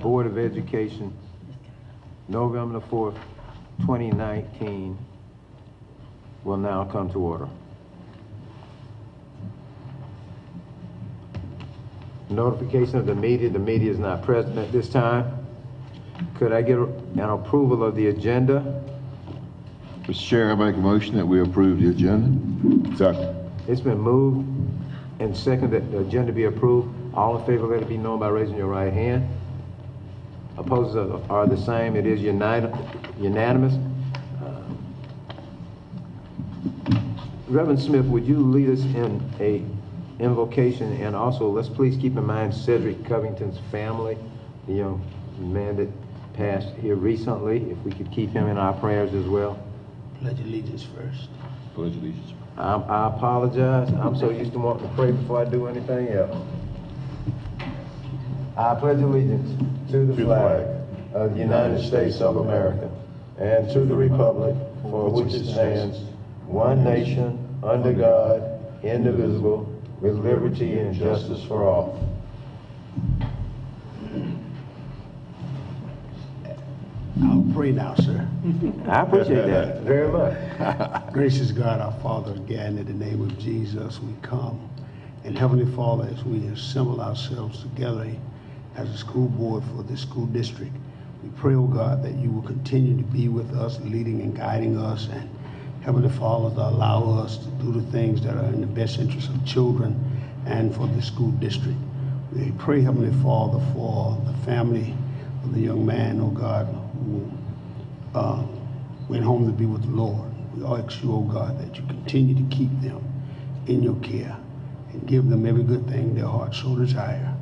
Board of Education, November the 4th, 2019, will now come to order. Notification of the media is not present at this time. Could I get an approval of the agenda? Mr. Chair, I make a motion that we approve the agenda. Second. It's been moved and seconded that the agenda be approved. All in favor, let it be known by raising your right hand. Opposed are the same. It is unanimous. Reverend Smith, would you lead us in a invocation, and also let's please keep in mind Cedric Covington's family, the young man that passed here recently. If we could keep him in our prayers as well. Pledge allegiance first. Pledge allegiance. I apologize. I'm so used to wanting to pray before I do anything else. I pledge allegiance to the flag of the United States of America and to the republic for which it stands, one nation, under God, indivisible, with liberty and justice for all. I'll pray now, sir. I appreciate that very much. Gracious God, our Father, again, in the name of Jesus, we come. And Heavenly Father, as we assemble ourselves together as a school board for this school district, we pray, oh God, that you will continue to be with us, leading and guiding us, and Heavenly Father, to allow us to do the things that are in the best interest of children and for the school district. We pray, Heavenly Father, for the family of the young man, oh God, who went home to be with the Lord. We ask you, oh God, that you continue to keep them in your care and give them every good thing their heart so desire.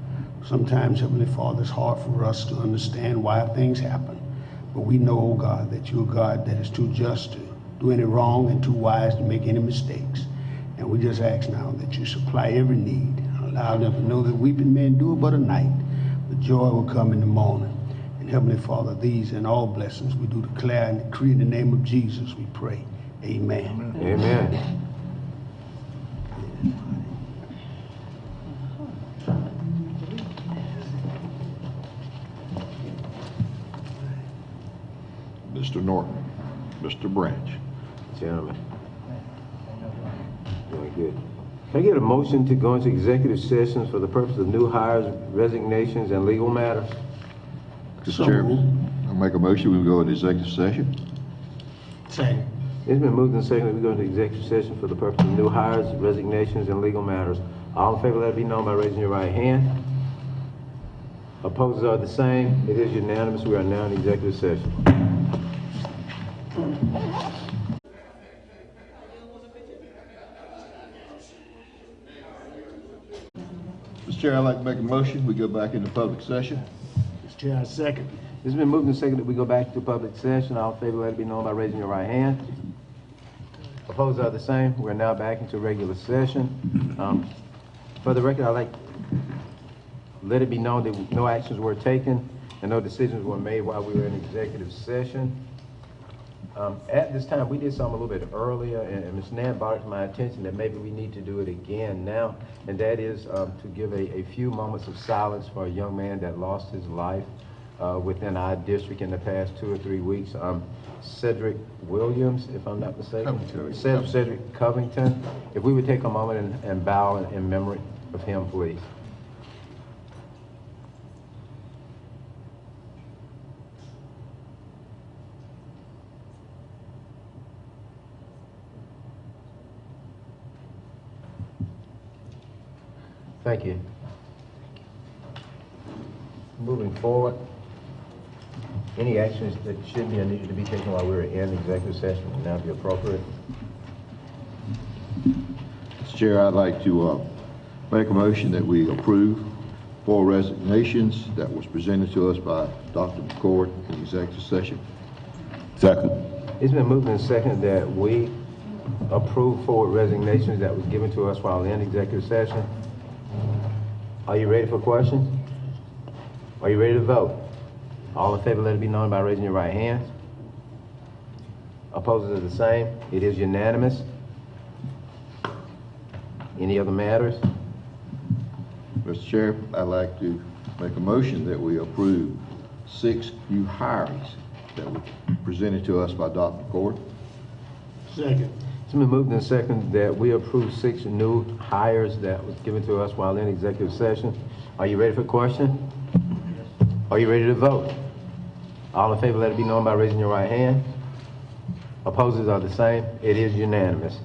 Sometimes, Heavenly Father, it's hard for us to understand why things happen, but we know, oh God, that you're a God that is too just to do any wrong and too wise to make any mistakes. And we just ask now that you supply every need and allow them to know that weeping may endure but a night, but joy will come in the morning. And Heavenly Father, these and all blessings we do declare and decree in the name of Jesus, we pray. Amen. Amen. Mr. Norton, Mr. Branch. Gentlemen, doing good. Can I get a motion to go into executive sessions for the purpose of new hires, resignations, and legal matters? Mr. Chairman, I make a motion we go into executive session. Second. It's been moved and seconded that we go into executive session for the purpose of new hires, resignations, and legal matters. All in favor, let it be known by raising your right hand. Opposed are the same. It is unanimous. We are now in executive session. Mr. Chair, I'd like to make a motion we go back into public session. Mr. Chair, I second. It's been moved and seconded that we go back to public session. All in favor, let it be known by raising your right hand. Opposed are the same. We're now back into regular session. For the record, I'd like let it be known that no actions were taken and no decisions were made while we were in executive session. At this time, we did something a little bit earlier, and Ms. Nan brought it to my attention that maybe we need to do it again now, and that is to give a few moments of silence for a young man that lost his life within our district in the past 2 or 3 weeks. Cedric Williams, if I'm not mistaken. Cedric Covington. If we would take a moment and bow in memory of him, please. Thank you. Moving forward, any actions that should be or needed to be taken while we were in executive session would now be appropriate. Mr. Chair, I'd like to make a motion that we approve 4 resignations that was presented to us by Dr. McCord in executive session. Second. It's been moved and seconded that we approve 4 resignations that was given to us while in executive session. Are you ready for questions? Are you ready to vote? All in favor, let it be known by raising your right hand. Opposed are the same. It is unanimous. Any other matters? Mr. Chair, I'd like to make a motion that we approve 6 new hires that were presented to us by Dr. McCord. Second. It's been moved and seconded that we approve 6 new hires that was given to us while in executive session. Are you ready for question? Are you ready to vote? All in favor, let it be known by raising your right hand. Opposers are the same. It is unanimous.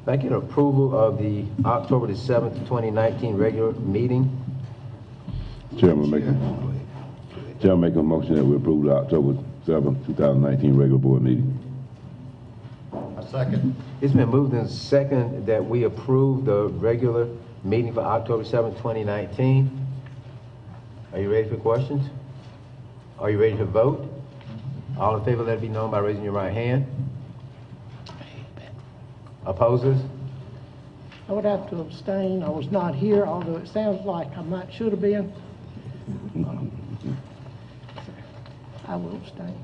If I get approval of the October the 7th, 2019 regular meeting. Chairman, make a motion that we approve the October 7th, 2019 regular board meeting. A second. It's been moved and seconded that we approve the regular meeting for October 7th, 2019. Are you ready for questions? Are you ready to vote? All in favor, let it be known by raising your right hand. Opposers? I would have to abstain. I was not here, although it sounds like I should have been. I will abstain.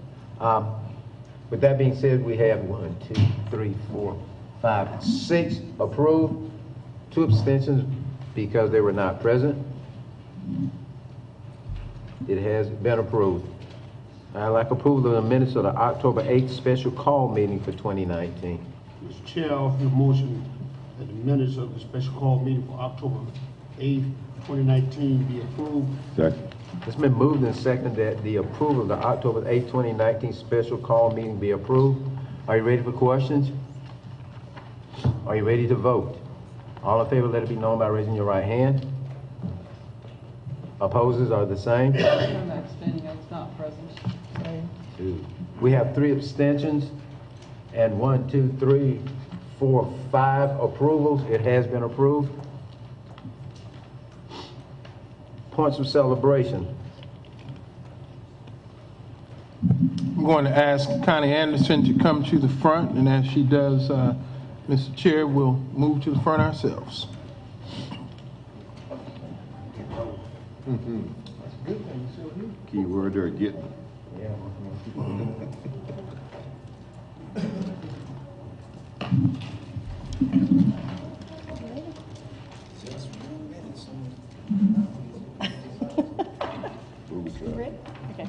With that being said, we have 1, 2, 3, 4, 5, 6 approved, 2 abstentions because they were not present. It has been approved. I'd like approval of the minutes of the October 8th special call meeting for 2019. Mr. Chair, I offer the motion that the minutes of the special call meeting for October 8th, 2019 be approved. Second. It's been moved and seconded that the approval of the October 8th, 2019 special call meeting be approved. Are you ready for questions? Are you ready to vote? All in favor, let it be known by raising your right hand. Opposers are the same. I'm abstaining, I was not present. We have 3 abstentions and 1, 2, 3, 4, 5 approvals. It has been approved. Points of celebration. I'm going to ask Connie Anderson to come to the front, and as she does, Mr. Chair, we'll move to the front ourselves. Key word there, getting. Okay.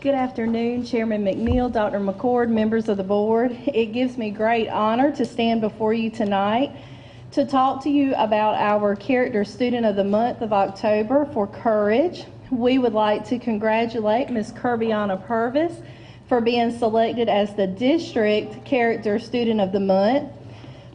Good afternoon, Chairman McNeil, Dr. McCord, members of the board. It gives me great honor to stand before you tonight to talk to you about our Character Student of the Month of October for Courage. We would like to congratulate Ms. Kirbyana Purvis for being selected as the District Character Student of the Month.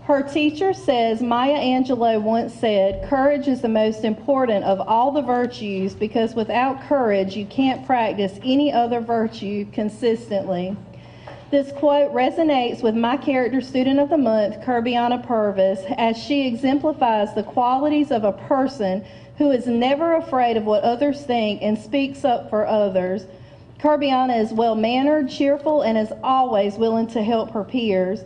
Her teacher says, Maya Angelou once said, courage is the most important of all the virtues because without courage, you can't practice any other virtue consistently. This quote resonates with my Character Student of the Month, Kirbyana Purvis, as she exemplifies the qualities of a person who is never afraid of what others think and speaks up for others. Kirbyana is well-mannered, cheerful, and is always willing to help her peers.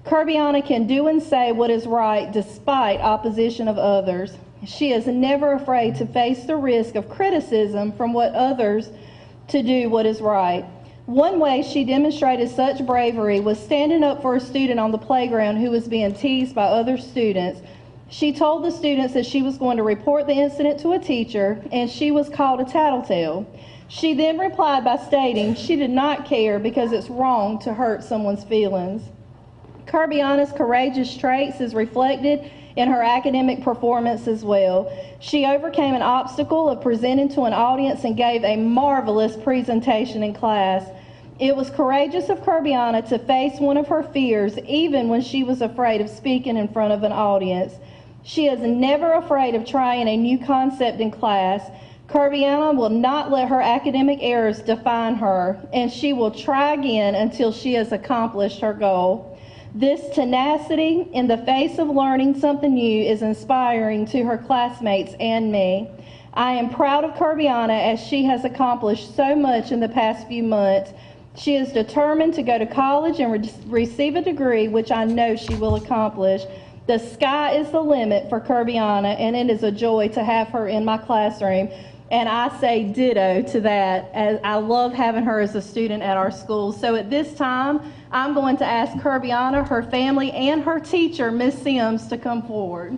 Kirbyana can do and say what is right despite opposition of others. She is never afraid to face the risk of criticism from what others to do what is right. One way she demonstrated such bravery was standing up for a student on the playground who was being teased by other students. She told the students that she was going to report the incident to a teacher, and she was called a tattletale. She then replied by stating she did not care because it's wrong to hurt someone's feelings. Kirbyana's courageous traits is reflected in her academic performance as well. She overcame an obstacle of presenting to an audience and gave a marvelous presentation in class. It was courageous of Kirbyana to face one of her fears even when she was afraid of speaking in front of an audience. She is never afraid of trying a new concept in class. Kirbyana will not let her academic errors define her, and she will try again until she has accomplished her goal. This tenacity in the face of learning something new is inspiring to her classmates and me. I am proud of Kirbyana as she has accomplished so much in the past few months. She is determined to go to college and receive a degree, which I know she will accomplish. The sky is the limit for Kirbyana, and it is a joy to have her in my classroom. And I say ditto to that, as I love having her as a student at our school. So at this time, I'm going to ask Kirbyana, her family, and her teacher, Ms. Sims, to come forward.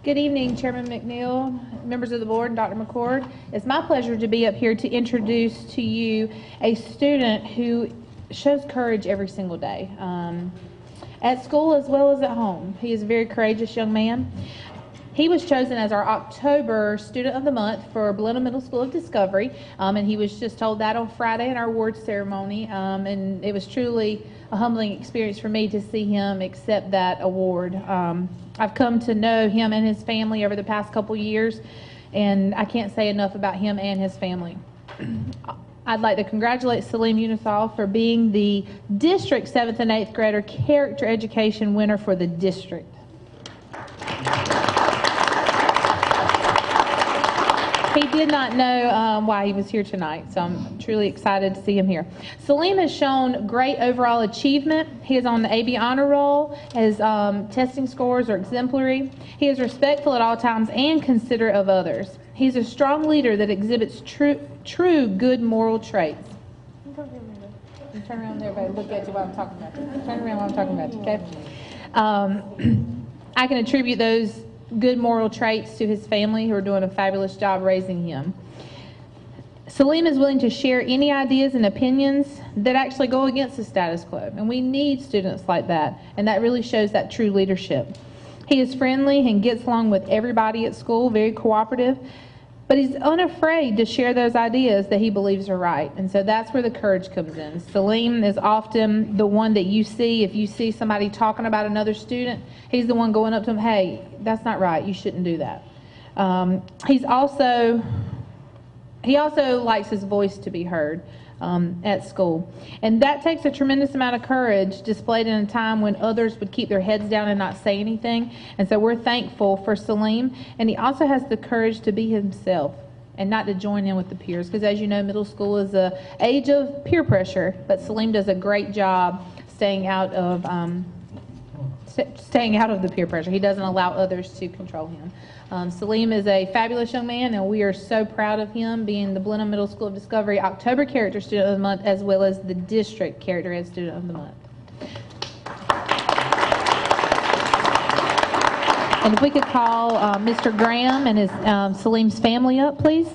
Good evening, Chairman McNeil, members of the board, and Dr. McCord. It's my pleasure to be up here to introduce to you a student who shows courage every single day, at school as well as at home. He is a very courageous young man. He was chosen as our October Student of the Month for Blenheim Middle School of Discovery, and he was just told that on Friday in our awards ceremony, and it was truly a humbling experience for me to see him accept that award. I've come to know him and his family over the past couple years, and I can't say enough about him and his family. I'd like to congratulate Salim Unisal for being the district 7th and 8th grader character education winner for the district. He did not know why he was here tonight, so I'm truly excited to see him here. Salim has shown great overall achievement. He is on the AB Honor Roll. His testing scores are exemplary. He is respectful at all times and considerate of others. He's a strong leader that exhibits true good moral traits. Turn around there, everybody. Look at you while I'm talking about you. Turn around while I'm talking about you, okay? I can attribute those good moral traits to his family, who are doing a fabulous job raising him. Salim is willing to share any ideas and opinions that actually go against the status quo, and we need students like that, and that really shows that true leadership. He is friendly and gets along with everybody at school, very cooperative, but he's unafraid to share those ideas that he believes are right, and so that's where the courage comes in. Salim is often the one that you see, if you see somebody talking about another student, he's the one going up to him, hey, that's not right, you shouldn't do that. He also likes his voice to be heard at school. And that takes a tremendous amount of courage displayed in a time when others would keep their heads down and not say anything. And so we're thankful for Salim. And he also has the courage to be himself and not to join in with the peers. Because as you know, middle school is an age of peer pressure. But Salim does a great job staying out of the peer pressure. He doesn't allow others to control him. Salim is a fabulous young man, and we are so proud of him being the Blenheim Middle School of Discovery October Character Student of the Month, as well as the District Character Ed Student of the Month. And if we could call Mr. Graham and his Salim's family up, please.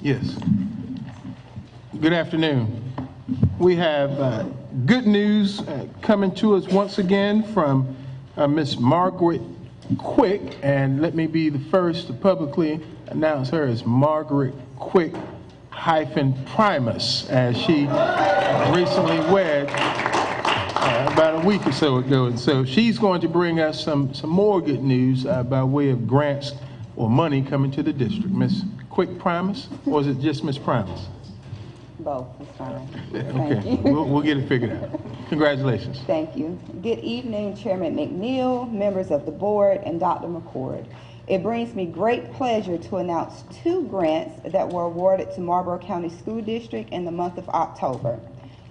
Yes. Good afternoon. We have good news coming to us once again from Miss Margaret Quick, and let me be the first to publicly announce her as Margaret Quick Primus, as she recently wed about a week or so ago, and so she's going to bring us some more good news by way of grants or money coming to the district. Miss Quick Primus, or is it just Miss Primus? Both is fine. Okay, we'll get it figured out. Congratulations. Thank you. Good evening, Chairman McNeil, members of the board, and Dr. McCord. It brings me great pleasure to announce 2 grants that were awarded to Marlboro County School District in the month of October.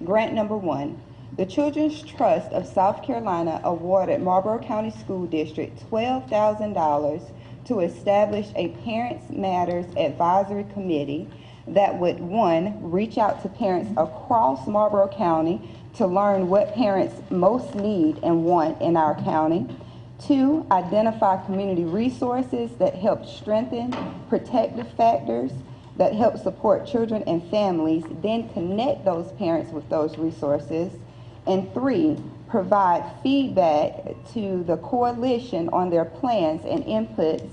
Grant number 1. The Children's Trust of South Carolina awarded Marlboro County School District $12,000 to establish a Parents Matters Advisory Committee that would, 1, reach out to parents across Marlboro County to learn what parents most need and want in our county. 2, identify community resources that help strengthen protective factors that help support children and families, then connect those parents with those resources. And 3, provide feedback to the coalition on their plans and inputs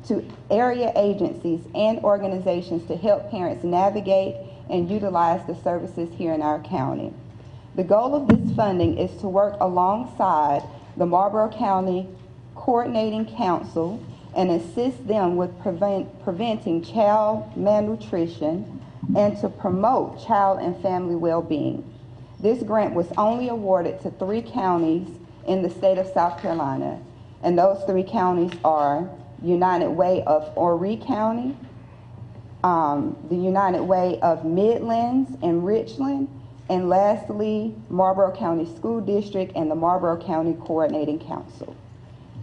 to area agencies and organizations to help parents navigate and utilize the services here in our county. The goal of this funding is to work alongside the Marlboro County Coordinating Council and assist them with preventing child malnutrition and to promote child and family well-being. This grant was only awarded to 3 counties in the state of South Carolina, and those 3 counties are United Way of Horry County, the United Way of Midlands and Richland, and lastly, Marlboro County School District and the Marlboro County Coordinating Council.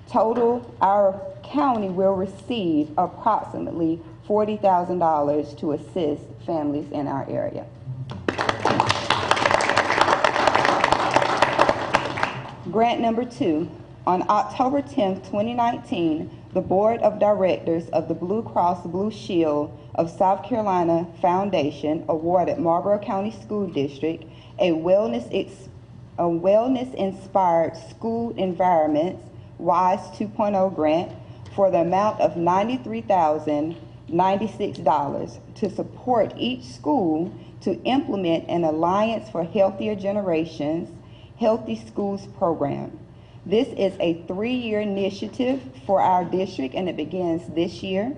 Total, our county will receive approximately $40,000 to assist families in our area. Grant number 2. On October 10, 2019, the Board of Directors of the Blue Cross Blue Shield of South Carolina Foundation awarded Marlboro County School District a wellness-inspired school environments WISE 2.0 grant for the amount of $93,096 to support each school to implement an Alliance for Healthier Generations Healthy Schools program. This is a 3-year initiative for our district, and it begins this year.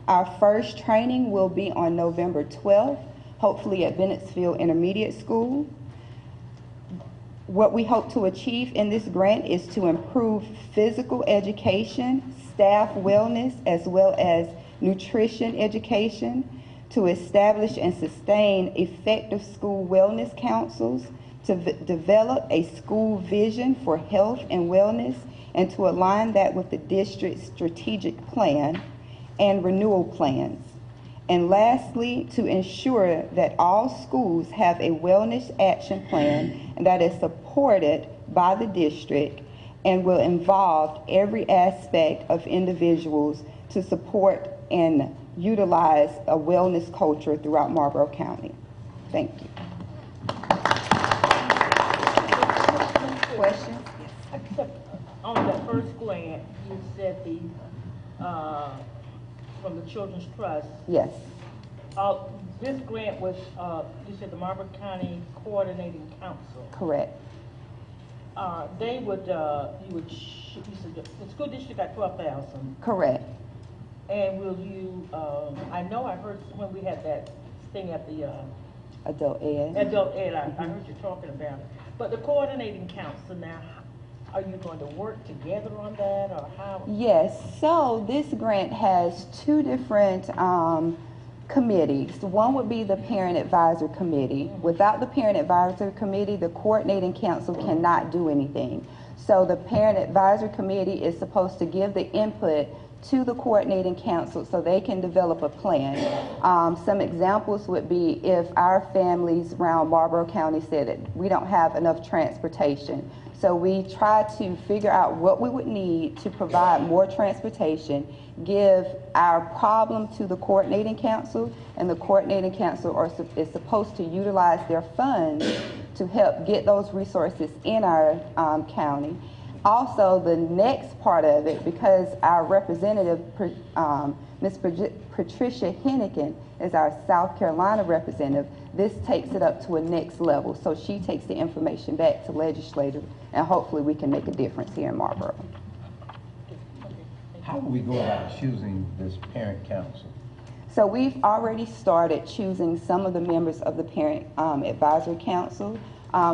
Our first training will be on November 12th, hopefully at Bennettsville Intermediate School. What we hope to achieve in this grant is to improve physical education, staff wellness, as well as nutrition education, to establish and sustain effective school wellness councils, to develop a school vision for health and wellness, and to align that with the district's strategic plan and renewal plans. And lastly, to ensure that all schools have a wellness action plan that is supported by the district and will involve every aspect of individuals to support and utilize a wellness culture throughout Marlboro County. Thank you. Questions? On the first grant, you said from the Children's Trust. Yes. This grant was, you said the Marlboro County Coordinating Council. Correct. They would, you said the school district got $12,000. Correct. And will you, I know I heard when we had that thing at the Adult ed. Adult ed, I heard you talking about it. But the Coordinating Council now, are you going to work together on that, or how? Yes, so this grant has 2 different committees. One would be the Parent Advisory Committee. Without the Parent Advisory Committee, the Coordinating Council cannot do anything. So the Parent Advisory Committee is supposed to give the input to the Coordinating Council so they can develop a plan. Some examples would be if our families around Marlboro County said that we don't have enough transportation. So we try to figure out what we would need to provide more transportation, give our problem to the Coordinating Council, and the Coordinating Council is supposed to utilize their funds to help get those resources in our county. Also, the next part of it, because our representative, Ms. Patricia Hennigan, is our South Carolina representative, this takes it up to a next level. So she takes the information back to legislators, and hopefully we can make a difference here in Marlboro. How do we go about choosing this parent council? So we've already started choosing some of the members of the Parent Advisory Council.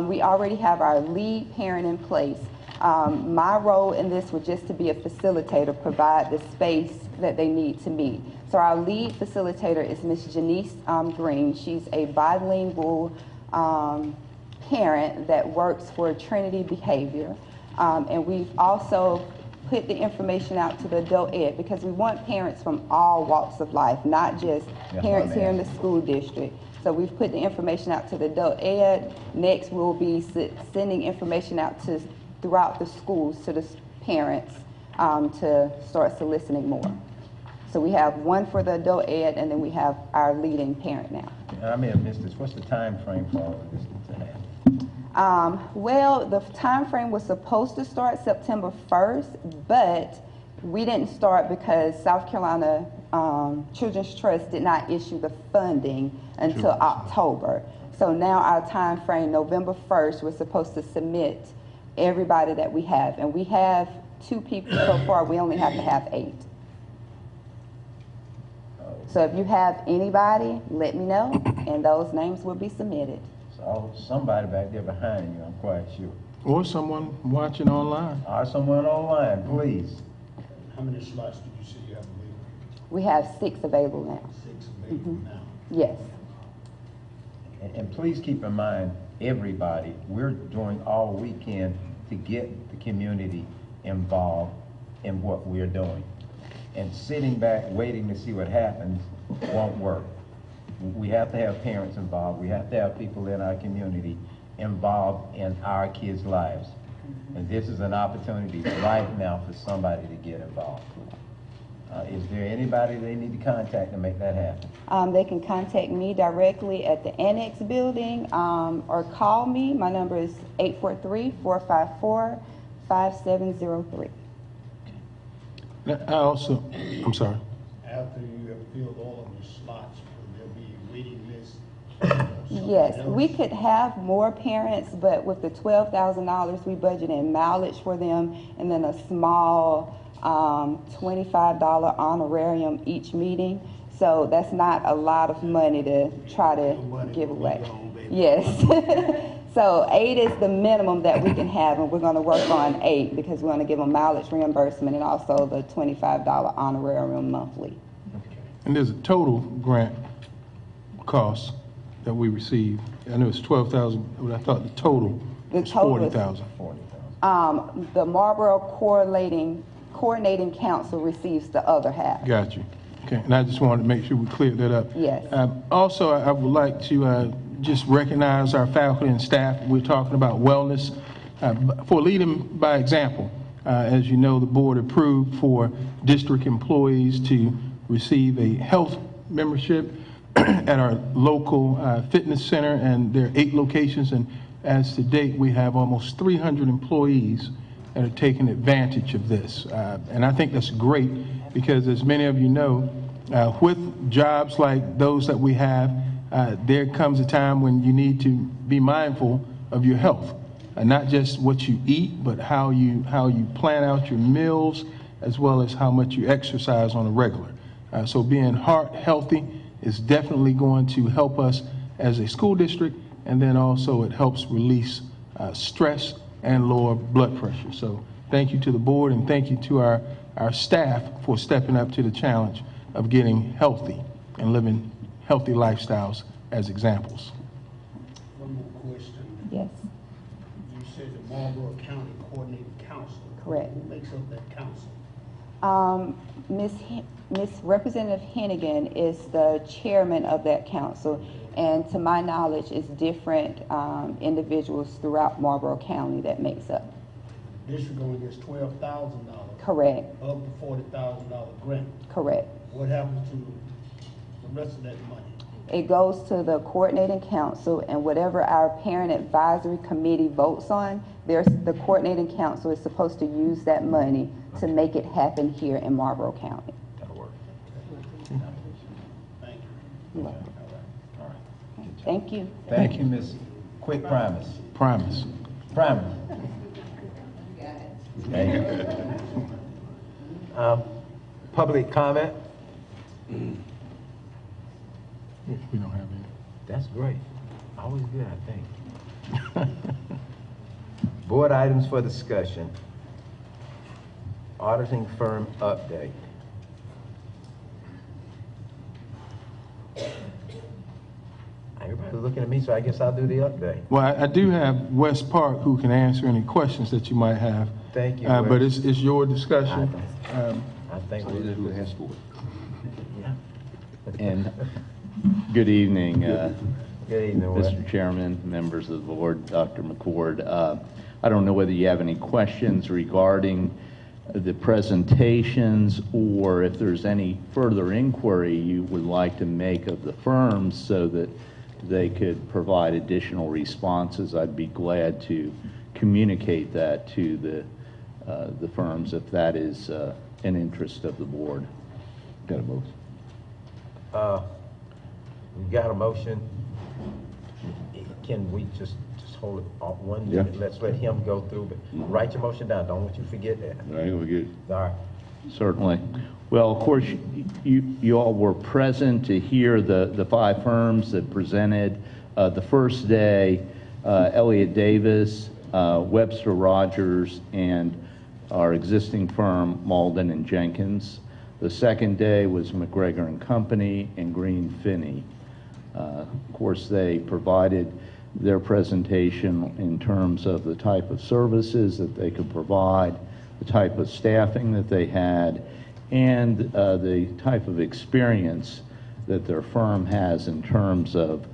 We already have our lead parent in place. My role in this was just to be a facilitator, provide the space that they need to meet. So our lead facilitator is Ms. Janice Green. She's a bilingual parent that works for Trinity Behavior. And we've also put the information out to the adult ed because we want parents from all walks of life, not just parents here in the school district. So we've put the information out to the adult ed. Next, we'll be sending information out to throughout the schools to the parents to start soliciting more. So we have one for the adult ed, and then we have our leading parent now. I may have missed this. What's the time frame for all of this to happen? Well, the time frame was supposed to start September 1st, but we didn't start because South Carolina Children's Trust did not issue the funding until October. So now our time frame, November 1st, we're supposed to submit everybody that we have. And we have 2 people so far. We only have to have 8. So if you have anybody, let me know, and those names will be submitted. So somebody back there behind you, I'm quite sure. Or someone watching online. Or someone online, please. How many slots did you say you have available? We have 6 available now. 6 available now. Yes. And please keep in mind, everybody, we're doing all we can to get the community involved in what we're doing. And sitting back waiting to see what happens won't work. We have to have parents involved. We have to have people in our community involved in our kids' lives. And this is an opportunity right now for somebody to get involved. Is there anybody they need to contact to make that happen? They can contact me directly at the Annex building or call me. My number is 843-454-5703. I'm sorry. After you have filled all of the slots, will there be a waiting list? Yes, we could have more parents, but with the $12,000 we budget in mileage for them and then a small $25 honorarium each meeting. So that's not a lot of money to try to give away. Yes. So 8 is the minimum that we can have, and we're going to work on 8 because we want to give them mileage reimbursement and also the $25 honorarium monthly. And there's a total grant cost that we received. I know it's $12,000, but I thought the total was $40,000. The Marlboro Coordinating Council receives the other half. Got you. Okay, and I just wanted to make sure we cleared that up. Yes. Also, I would like to just recognize our faculty and staff. We're talking about wellness for leading by example. As you know, the board approved for district employees to receive a health membership at our local fitness center, and there are 8 locations, and as to date, we have almost 300 employees that are taking advantage of this. And I think that's great because, as many of you know, with jobs like those that we have, there comes a time when you need to be mindful of your health, and not just what you eat, but how you plan out your meals, as well as how much you exercise on a regular. So being heart healthy is definitely going to help us as a school district, and then also it helps release stress and lower blood pressure. So thank you to the board, and thank you to our staff for stepping up to the challenge of getting healthy and living healthy lifestyles as examples. One more question. Yes. You said the Marlboro County Coordinating Council. Correct. Who makes up that council? Miss Representative Hennigan is the chairman of that council, and to my knowledge, it's different individuals throughout Marlboro County that makes up. District only gets $12,000. Correct. Of the $40,000 grant. Correct. What happens to the rest of that money? It goes to the coordinating council, and whatever our parent advisory committee votes on, the coordinating council is supposed to use that money to make it happen here in Marlboro County. That'll work. Thank you. You're welcome. All right. Thank you. Thank you, Ms. Quick Primus. Primus. Primus. Okay. Public comment? We don't have any. That's great. Always good, I think. Board items for discussion. Auditing firm update. Everybody Michael's looking at me, so I guess I'll do the update. Well, I do have West Park who can answer any questions that you might have. Thank you, But Wes. it's your discussion. I think we'll Who do asked for it? And good evening, Good evening, Wes. Mr. Chairman, members of the board, Dr. McCord. I don't know whether you have any questions regarding the presentations or if there's any further inquiry you would like to make of the firms so that they could provide additional responses. I'd be glad to communicate that to the firms if that is an interest of the board. Got a motion. We got a motion. Can we just hold it off 1 minute? Yeah. Let's let him go through, but write your motion down. Don't want you to forget that. I ain't gonna forget. All right. Certainly. Well, of course, you all were present to hear the 5 firms that presented. The first day, Elliott Davis, Webster Rogers, and our existing firm, Malden and Jenkins. The second day was McGregor and Company and Green Finney. Of course, they provided their presentation in terms of the type of services that they could provide, the type of staffing that they had, and the type of experience that their firm has in terms of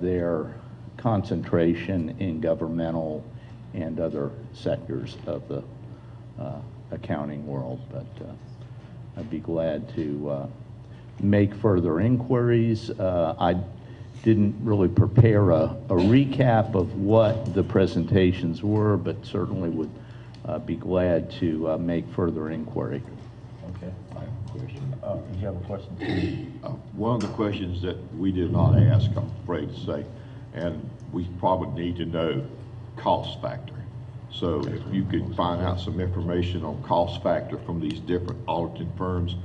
their concentration in governmental and other sectors of the accounting world. But I'd be glad to make further inquiries. I didn't really prepare a recap of what the presentations were, but certainly would be glad to make further inquiry. Okay. I have a question. You have a question? One of the questions that we did not ask, I'm afraid to say, and we probably need to know cost factor. So if you could find out some information on cost factor from these different auditing firms,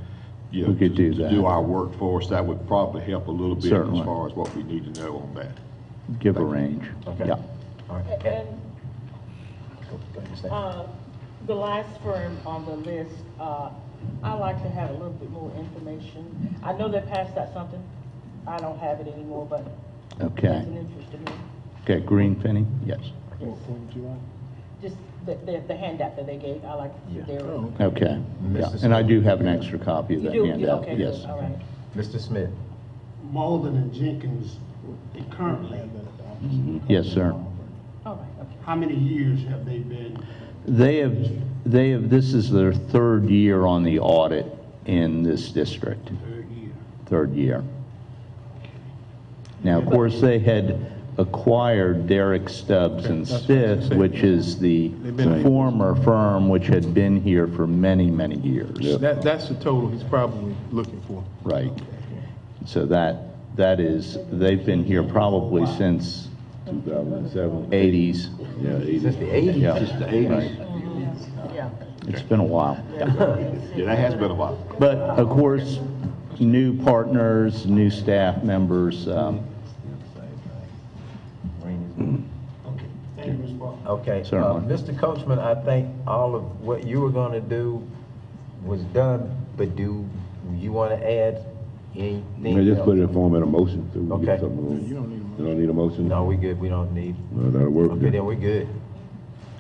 you know, We could do to that. do our work for us, that would probably help a little bit Certainly. as far as what we need to know on that. Give a range. Okay. Yeah. All right. And Go ahead, Stan. the last firm on the list, I'd like to have a little bit more information. I know they passed out something. I don't have it anymore, but Okay. it's an interest to me. Okay, Green Finney? Yes. Yes. Just the handout that they gave, I like Yeah. their. Okay. Yeah. Mr. And I do have an extra copy of You that do? handout. Okay, Yes. good, all right. Mr. Smith. Malden and Jenkins, they currently, Yes, sir. All right, okay. how many years have they been? They have, this is their 3rd year on the audit in this district. 3rd year. 3rd year. Now, of course, they had acquired Derek Stubbs and Stiff, which is the former firm which had been here for many, many years. That's the total he's probably looking for. Right. So that is, they've been here probably since 2007. 80s. Yeah, 80. Since the 80s. Yeah. Since the 80s. Yeah. It's been a while. Yeah, that has been a while. But of course, new partners, new staff members, Thank you, Ms. Parker. Okay. Certainly. Mr. Coachman, I think all of what you were going to do was done, but do you want to add anything May just else? put it in form of a motion so we can Okay. get something on. You don't need a motion. You don't need a motion? No, we good. We don't need. No, that'll work. Okay, then we good.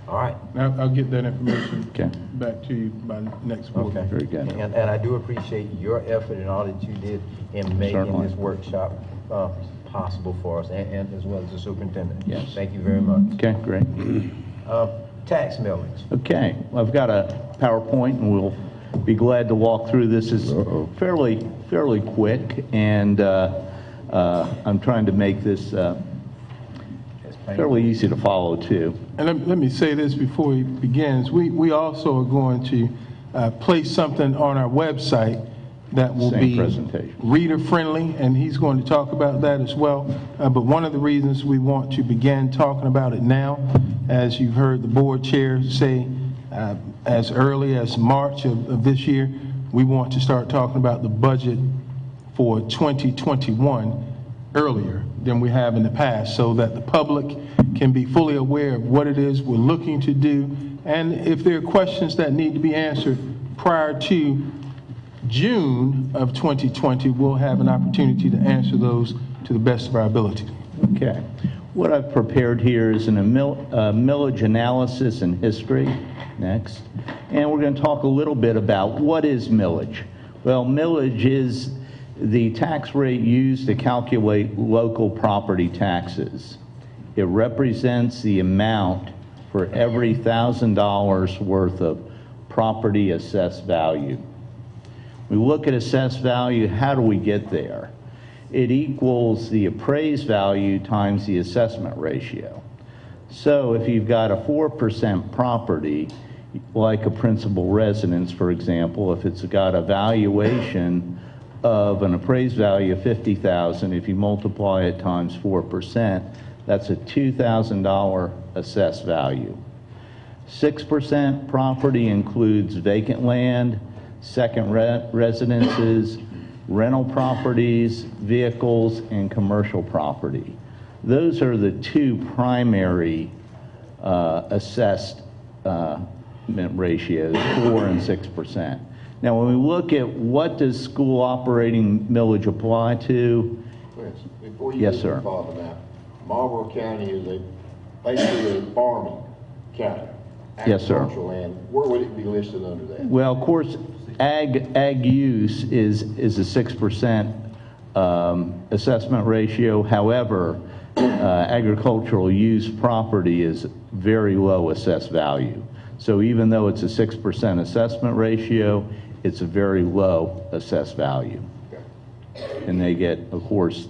All right. I'll get that information Okay. back to you by next board. Okay. Very good. And I do appreciate your effort and all that you did in making Certainly. this workshop possible for us, and as well as the superintendent. Yes. Thank you very much. Okay, great. Tax millage. Okay, well, I've got a PowerPoint, and we'll be glad to walk through this. It's fairly quick, and I'm trying to make this fairly easy to follow, too. And let me say this before he begins. We also are going to place something on our website that will Same be presentation. reader-friendly, and he's going to talk about that as well. But one of the reasons we want to begin talking about it now, as you've heard the board chair say, as early as March of this year, we want to start talking about the budget for 2021 earlier than we have in the past, so that the public can be fully aware of what it is we're looking to do, and if there are questions that need to be answered prior to June of 2020, we'll have an opportunity to answer those to the best of our ability. Okay. What I've prepared here is a millage analysis and history. Next. And we're going to talk a little bit about what is millage. Well, millage is the tax rate used to calculate local property taxes. It represents the amount for every $1,000 worth of property assessed value. We look at assessed value, how do we get there? It equals the appraised value times the assessment ratio. So if you've got a 4% property, like a principal residence, for example, if it's got a valuation of an appraised value of $50,000, if you multiply it times 4%, that's a $2,000 assessed value. 6% property includes vacant land, second residences, rental properties, vehicles, and commercial property. Those are the two primary assessed ratios, 4 and 6%. Now, when we look at what does school operating millage apply to? Before you Yes, get sir. too far than that, Marlboro County is basically a farming county. Yes, sir. Agricultural land. Where would it be listed under that? Well, of course, ag use is a 6% assessment ratio. However, agricultural use property is very low assessed value. So even though it's a 6% assessment ratio, it's a very low assessed value. And they get, of course,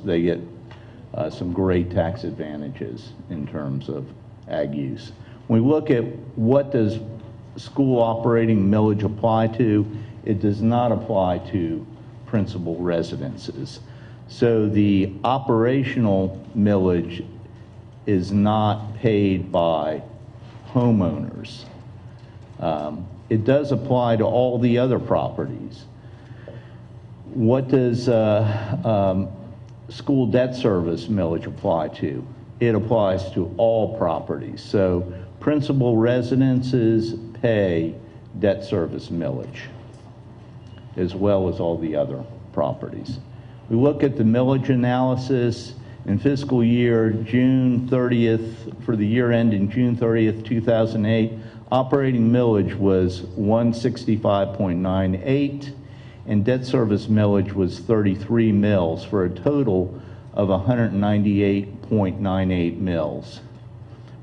some great tax advantages in terms of ag use. When we look at what does school operating millage apply to, it does not apply to principal residences. So the operational millage is not paid by homeowners. It does apply to all the other properties. What does school debt service millage apply to? It applies to all properties. So principal residences pay debt service millage, as well as all the other properties. We look at the millage analysis in fiscal year June 30th, for the year ending June 30th, 2008, operating millage was 165.98, and debt service millage was 33 mills, for a total of 198.98 mills.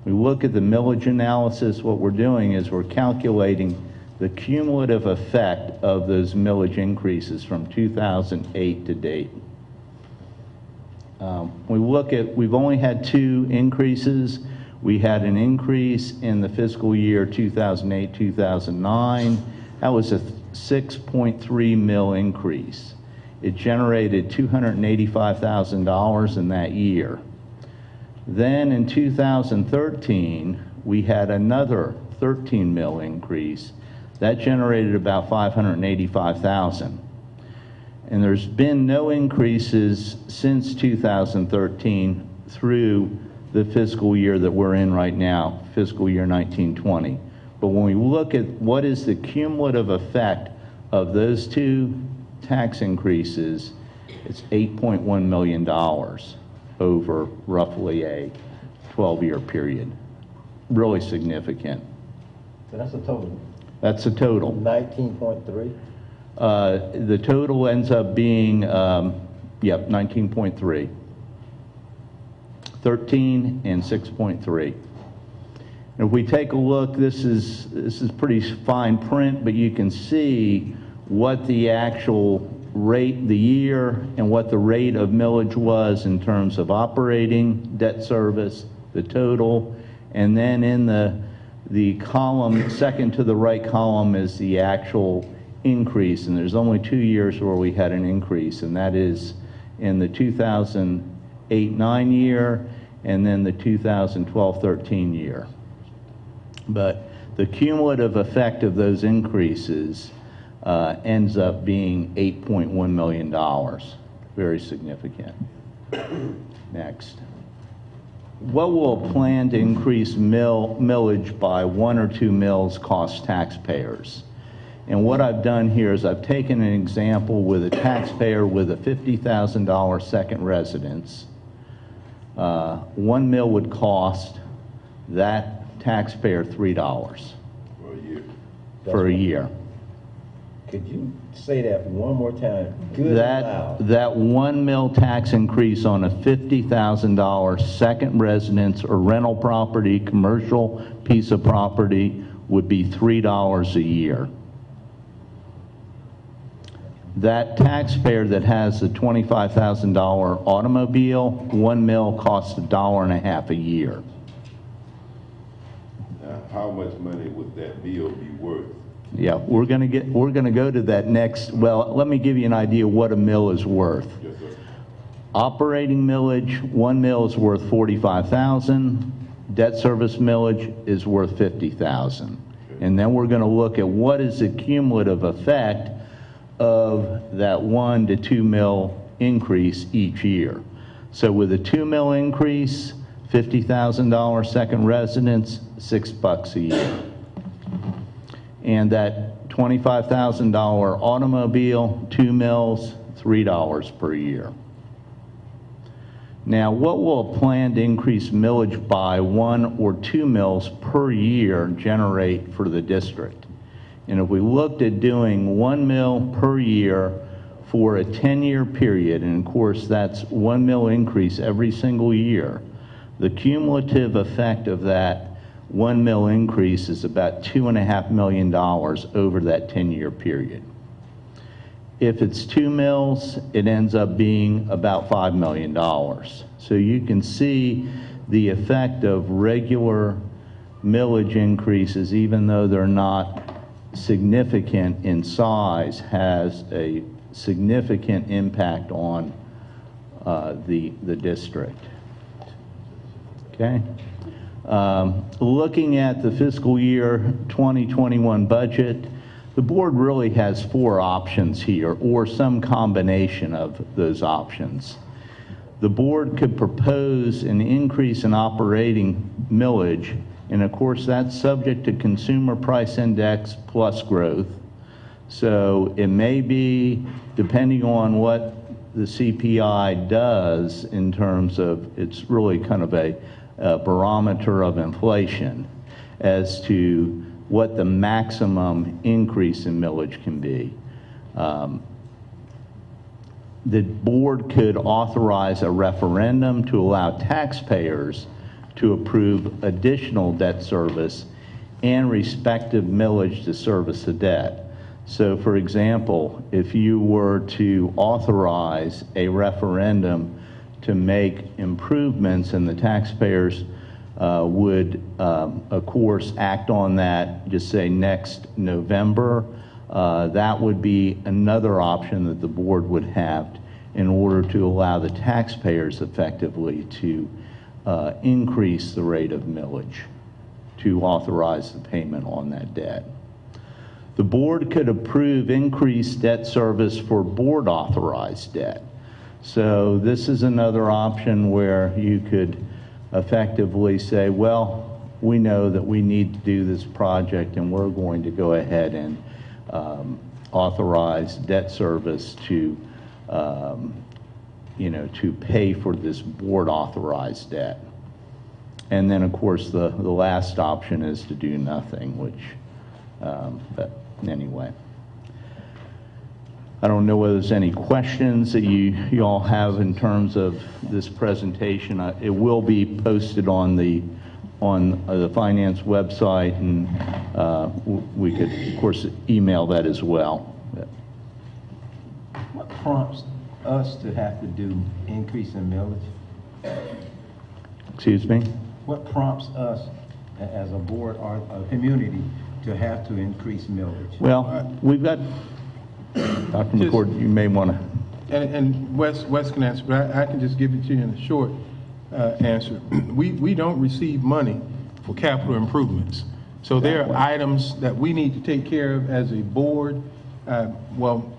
We look at the millage analysis, what we're doing is we're calculating the cumulative effect of those millage increases from 2008 to date. We've only had 2 increases. We had an increase in the fiscal year 2008-2009. That was a 6.3 mil increase. It generated $285,000 in that year. Then in 2013, we had another 13 mil increase. That generated about $585,000. And there's been no increases since 2013 through the fiscal year that we're in right now, fiscal year 1920. But when we look at what is the cumulative effect of those 2 tax increases, it's $8.1 million over roughly a 12-year period. Really significant. So that's a total. That's a total. 19.3? The total ends up being, 19.3. 13 and 6.3. And if we take a look, this is pretty fine print, but you can see what the actual rate, the year, and what the rate of millage was in terms of operating, debt service, the total, and then in the column, second to the right column is the actual increase, and there's only 2 years where we had an increase, and that is in the 2008-9 year and then the 2012-13 year. But the cumulative effect of those increases ends up being $8.1 million. Very significant. Next. What will a plan to increase millage by 1 or 2 mills cost taxpayers? And what I've done here is I've taken an example with a taxpayer with a $50,000 second residence. 1 mil would cost that taxpayer $3 For a year. for a year. Could you say that one more time? Good and loud. That 1 mil tax increase on a $50,000 second residence or rental property, commercial piece of property, would be $3 a year. That taxpayer that has the $25,000 automobile, 1 mil costs $1.50 a year. Now, how much money would that bill be worth? Yeah, we're gonna go to that next. Well, let me give you an idea what a mill is worth. Yes, sir. Operating millage, 1 mil is worth $45,000. Debt service millage is worth $50,000. And then we're gonna look at what is the cumulative effect of that 1 to 2 mil increase each year. So with a 2 mil increase, $50,000 second residence, $6 a year. And that $25,000 automobile, 2 mils, $3 per year. Now, what will a planned increase millage by 1 or 2 mils per year generate for the district? And if we looked at doing 1 mil per year for a 10-year period, and of course that's 1 mil increase every single year, the cumulative effect of that 1 mil increase is about $2.5 million over that 10-year period. If it's 2 mils, it ends up being about $5 million. So you can see the effect of regular millage increases, even though they're not significant in size, has a significant impact on the district. Okay? Looking at the fiscal year 2021 budget, the board really has 4 options here, or some combination of those options. The board could propose an increase in operating millage, and of course that's subject to consumer price index plus growth. So it may be, depending on what the CPI does in terms of, it's really kind of a barometer of inflation as to what the maximum increase in millage can be. The board could authorize a referendum to allow taxpayers to approve additional debt service and respective millage to service the debt. So for example, if you were to authorize a referendum to make improvements and the taxpayers would, of course, act on that, just say next November, that would be another option that the board would have in order to allow the taxpayers effectively to increase the rate of millage to authorize the payment on that debt. The board could approve increased debt service for board authorized debt. So this is another option where you could effectively say, well, we know that we need to do this project and we're going to go ahead and authorize debt service to, to pay for this board authorized debt. And then of course the last option is to do nothing, which, but anyway. I don't know whether there's any questions that you all have in terms of this presentation. It will be posted on the finance website, and we could, of course, email that as well. What prompts us to have to do increase in millage? Excuse me? What prompts us as a board or a community to have to increase millage? Well, we've got, Dr. McCord, you may want to. And Wes can answer, but I can just give it to you in a short answer. We don't receive money for capital improvements. So there are items that we need to take care of as a board. Well,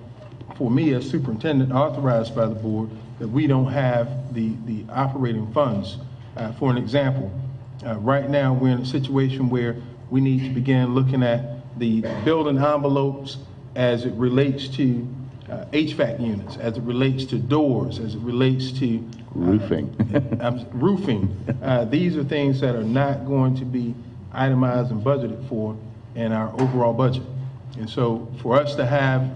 for me as superintendent, authorized by the board, that we don't have the operating funds. For an example, right now we're in a situation where we need to begin looking at the building envelopes as it relates to HVAC units, as it relates to doors, as it relates to Roofing. roofing. These are things that are not going to be itemized and budgeted for in our overall budget. And so for us to have,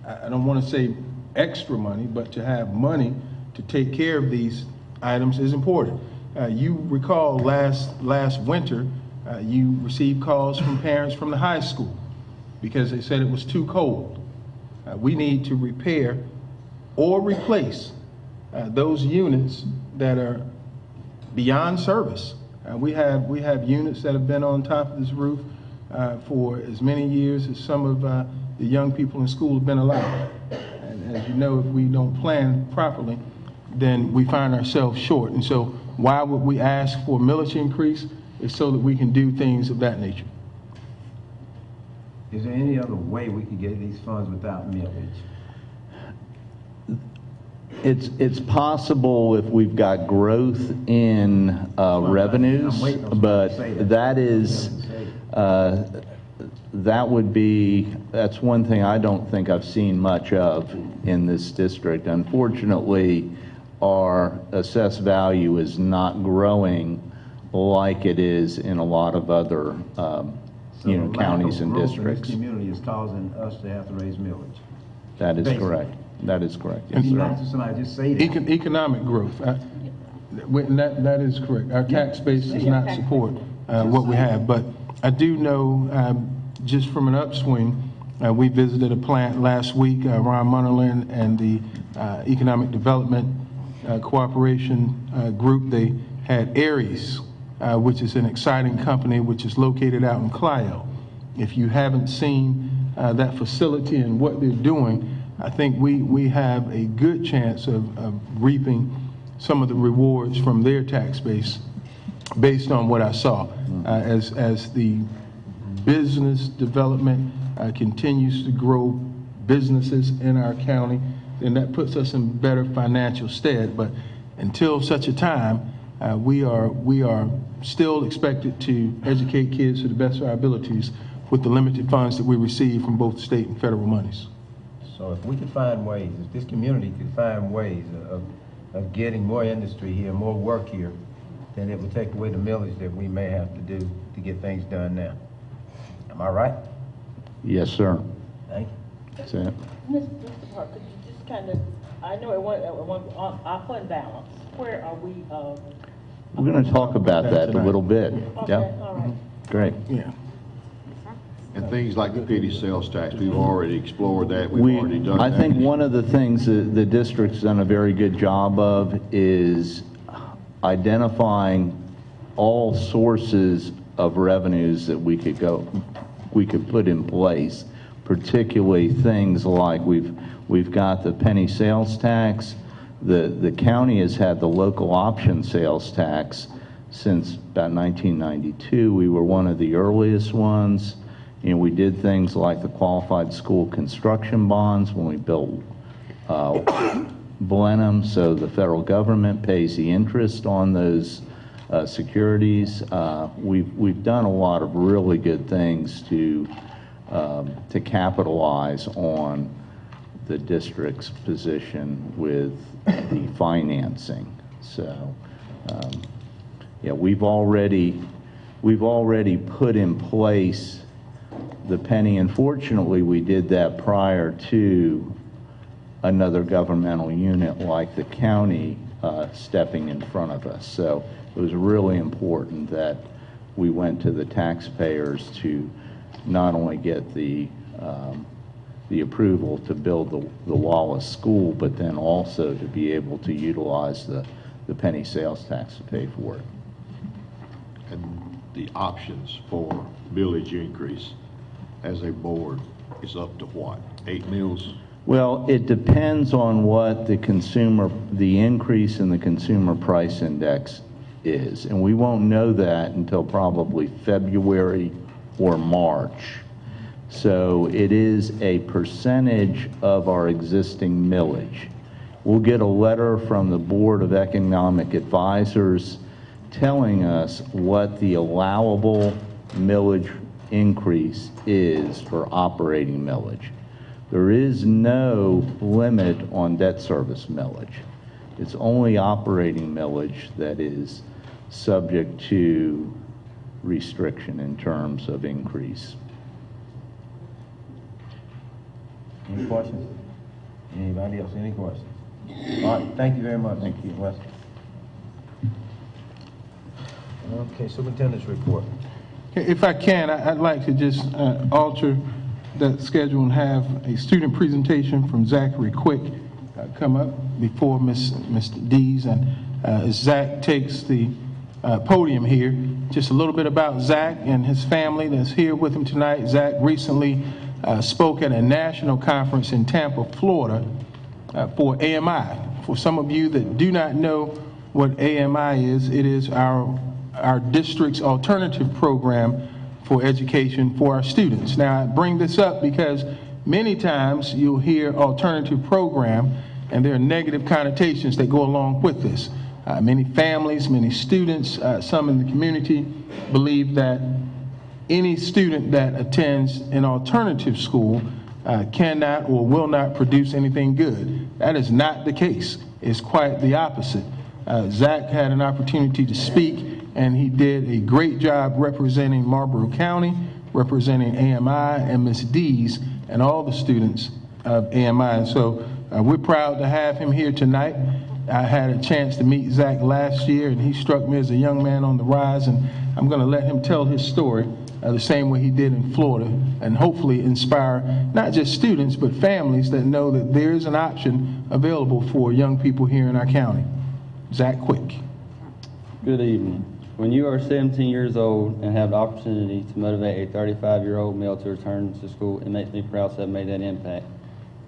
I don't want to say extra money, but to have money to take care of these items is important. You recall last winter, you received calls from parents from the high school because they said it was too cold. We need to repair or replace those units that are beyond service. We have units that have been on top of this roof for as many years as some of the young people in school have been alive. And as you know, if we don't plan properly, then we find ourselves short. And so why would we ask for a millage increase? It's so that we can do things of that nature. Is there any other way we could get these funds without millage? It's possible if we've got growth in revenues, but that's one thing I don't think I've seen much of in this district. Unfortunately, our assessed value is not growing like it is in a lot of other counties and districts. This community is causing us to have to raise millage. That is correct. That is correct. Yes, Not sir. just somebody just say that. Economic growth. That is correct. Our tax base does not support what we have. But I do know, just from an upswing, we visited a plant last week, Ron Munnerlin and the Economic Development Cooperation Group. They had Aries, which is an exciting company, which is located out in Clio. If you haven't seen that facility and what they're doing, I think we have a good chance of reaping some of the rewards from their tax base based on what I saw. As the business development continues to grow businesses in our county, then that puts us in better financial stead. But until such a time, we are still expected to educate kids to the best of our abilities with the limited funds that we receive from both state and federal monies. So if we could find ways, if this community could find ways of getting more industry here, more work here, then it would take away the millage that we may have to do to get things done now. Am I right? Yes, sir. Thank you. That's it. Mr. Park, could you just kind of, I know on our fund balance, where are we? We're going to talk about that a little bit. Okay, Yep. all right. Great. Yeah. And things like the petty sales tax, we've already explored that, we've already done that. I think one of the things that the district's done a very good job of is identifying all sources of revenues that we could put in place, particularly things like we've got the penny sales tax. The county has had the local option sales tax since about 1992. We were one of the earliest ones. We did things like the qualified school construction bonds when we built Blenheim, so the federal government pays the interest on those securities. We've done a lot of really good things to capitalize on the district's position with the financing. So, yeah, we've already put in place the penny. Unfortunately, we did that prior to another governmental unit like the county stepping in front of us. So it was really important that we went to the taxpayers to not only get the approval to build the Wallace School, but then also to be able to utilize the penny sales tax to pay for it. And the options for millage increase as a board is up to what, 8 mills? Well, it depends on what the increase in the consumer price index is. And we won't know that until probably February or March. So it is a percentage of our existing millage. We'll get a letter from the Board of Economic Advisors telling us what the allowable millage increase is for operating millage. There is no limit on debt service millage. It's only operating millage that is subject to restriction in terms of increase. Any questions? Anybody else, any questions? All right, thank you very much. Thank you, Wes. Okay, superintendent's report. If I can, I'd like to just alter that schedule and have a student presentation from Zachary Quick come up before Mr. Dees. And as Zach takes the podium here, just a little bit about Zach and his family that's here with him tonight. Zach recently spoke at a national conference in Tampa, Florida for AMI. For some of you that do not know what AMI is, it is our district's alternative program for education for our students. Now, I bring this up because many times you'll hear alternative program and there are negative connotations that go along with this. Many families, many students, some in the community believe that any student that attends an alternative school cannot or will not produce anything good. That is not the case. It's quite the opposite. Zach had an opportunity to speak, and he did a great job representing Marlboro County, representing AMI and Ms. Dees and all the students of AMI. And so we're proud to have him here tonight. I had a chance to meet Zach last year, and he struck me as a young man on the rise, and I'm going to let him tell his story the same way he did in Florida, and hopefully inspire not just students, but families that know that there is an option available for young people here in our county. Zach Quick. Good evening. When you are 17 years old and have the opportunity to motivate a 35-year-old male to return to school, it makes me proud to have made that impact.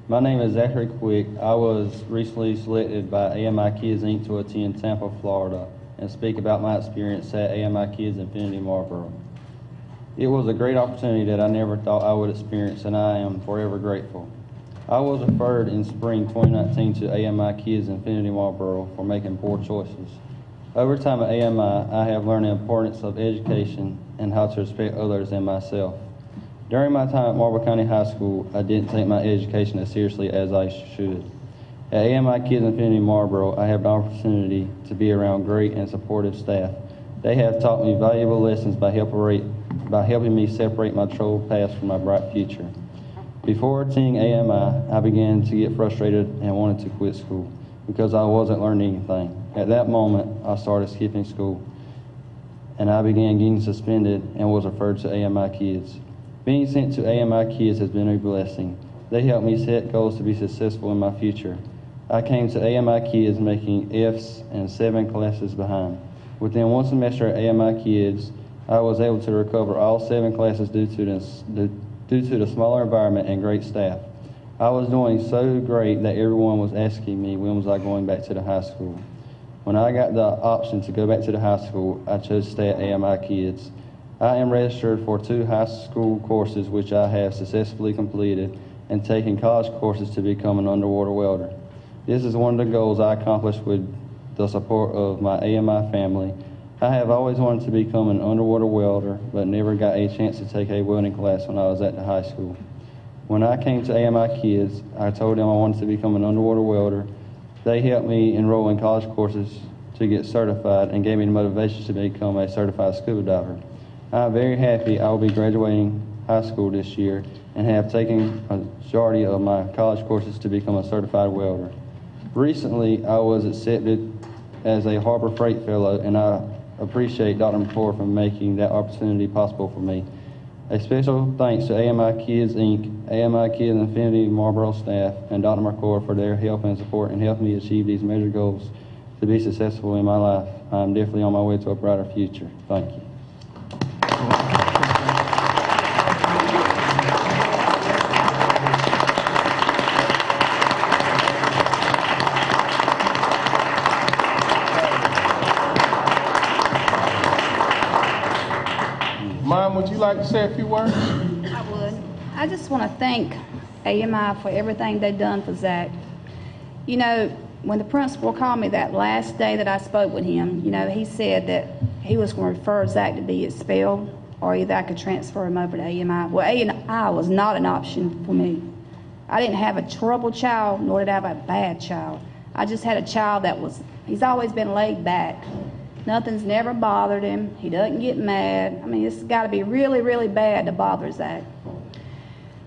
My name is Zachary Quick. I was recently selected by AMI Kids Inc. to attend Tampa, Florida, and speak about my experience at AMI Kids Infinity Marlboro. It was a great opportunity that I never thought I would experience, and I am forever grateful. I was referred in spring 2019 to AMI Kids Infinity Marlboro for making poor choices. Over time at AMI, I have learned the importance of education and how to respect others and myself. During my time at Marlboro County High School, I didn't take my education as seriously as I should. At AMI Kids Infinity Marlboro, I have the opportunity to be around great and supportive staff. They have taught me valuable lessons by helping me separate my troubled past from my bright future. Before attending AMI, I began to get frustrated and wanted to quit school because I wasn't learning anything. At that moment, I started skipping school, and I began getting suspended and was referred to AMI Kids. Being sent to AMI Kids has been a blessing. They helped me set goals to be successful in my future. I came to AMI Kids making F's and 7 classes behind. Within 1 semester at AMI Kids, I was able to recover all 7 classes due to the smaller environment and great staff. I was doing so great that everyone was asking me when was I going back to the high school. When I got the option to go back to the high school, I chose to stay at AMI Kids. I am registered for 2 high school courses which I have successfully completed and taken college courses to become an underwater welder. This is one of the goals I accomplished with the support of my AMI family. I have always wanted to become an underwater welder, but never got a chance to take a welding class when I was at the high school. When I came to AMI Kids, I told them I wanted to become an underwater welder. They helped me enroll in college courses to get certified and gave me the motivation to become a certified scuba diver. I'm very happy I will be graduating high school this year and have taken a majority of my college courses to become a certified welder. Recently, I was accepted as a Harbor Freight Fellow, and I appreciate Dr. McCord for making that opportunity possible for me. A special thanks to AMI Kids Inc., AMI Kids Infinity Marlboro staff, and Dr. McCord for their help and support in helping me achieve these major goals to be successful in my life. I'm definitely on my way to a brighter future. Thank you. Mom, would you like to say a few words? I would. I just want to thank AMI for everything they've done for Zach. You know, when the principal called me that last day that I spoke with him, you know, he said that he was going to refer Zach to be expelled, or either I could transfer him over to AMI. Well, AMI was not an option for me. I didn't have a troubled child, nor did I have a bad child. I just had a child that he's always been laid back. Nothing's never bothered him. He doesn't get mad. I mean, it's got to be really, really bad to bother Zach.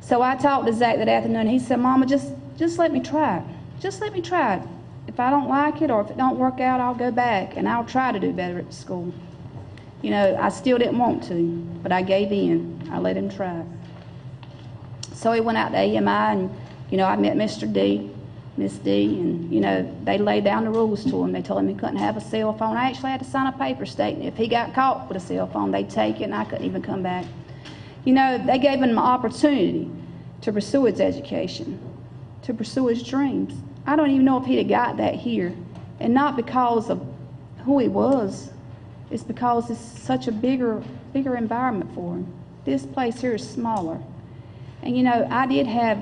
So I talked to Zach that afternoon. He said, Mama, just let me try it. Just let me try it. If I don't like it or if it don't work out, I'll go back and I'll try to do better at school. You know, I still didn't want to, but I gave in. I let him try. So he went out to AMI and, you know, I met Miss D, and, you know, they laid down the rules to him. They told him he couldn't have a cell phone. I actually had to sign a paper stating if he got caught with a cell phone, they'd take it and I couldn't even come back. You know, they gave him an opportunity to pursue his education, to pursue his dreams. I don't even know if he'd have got that here, and not because of who he was. It's because it's such a bigger environment for him. This place here is smaller. And you know, I did have,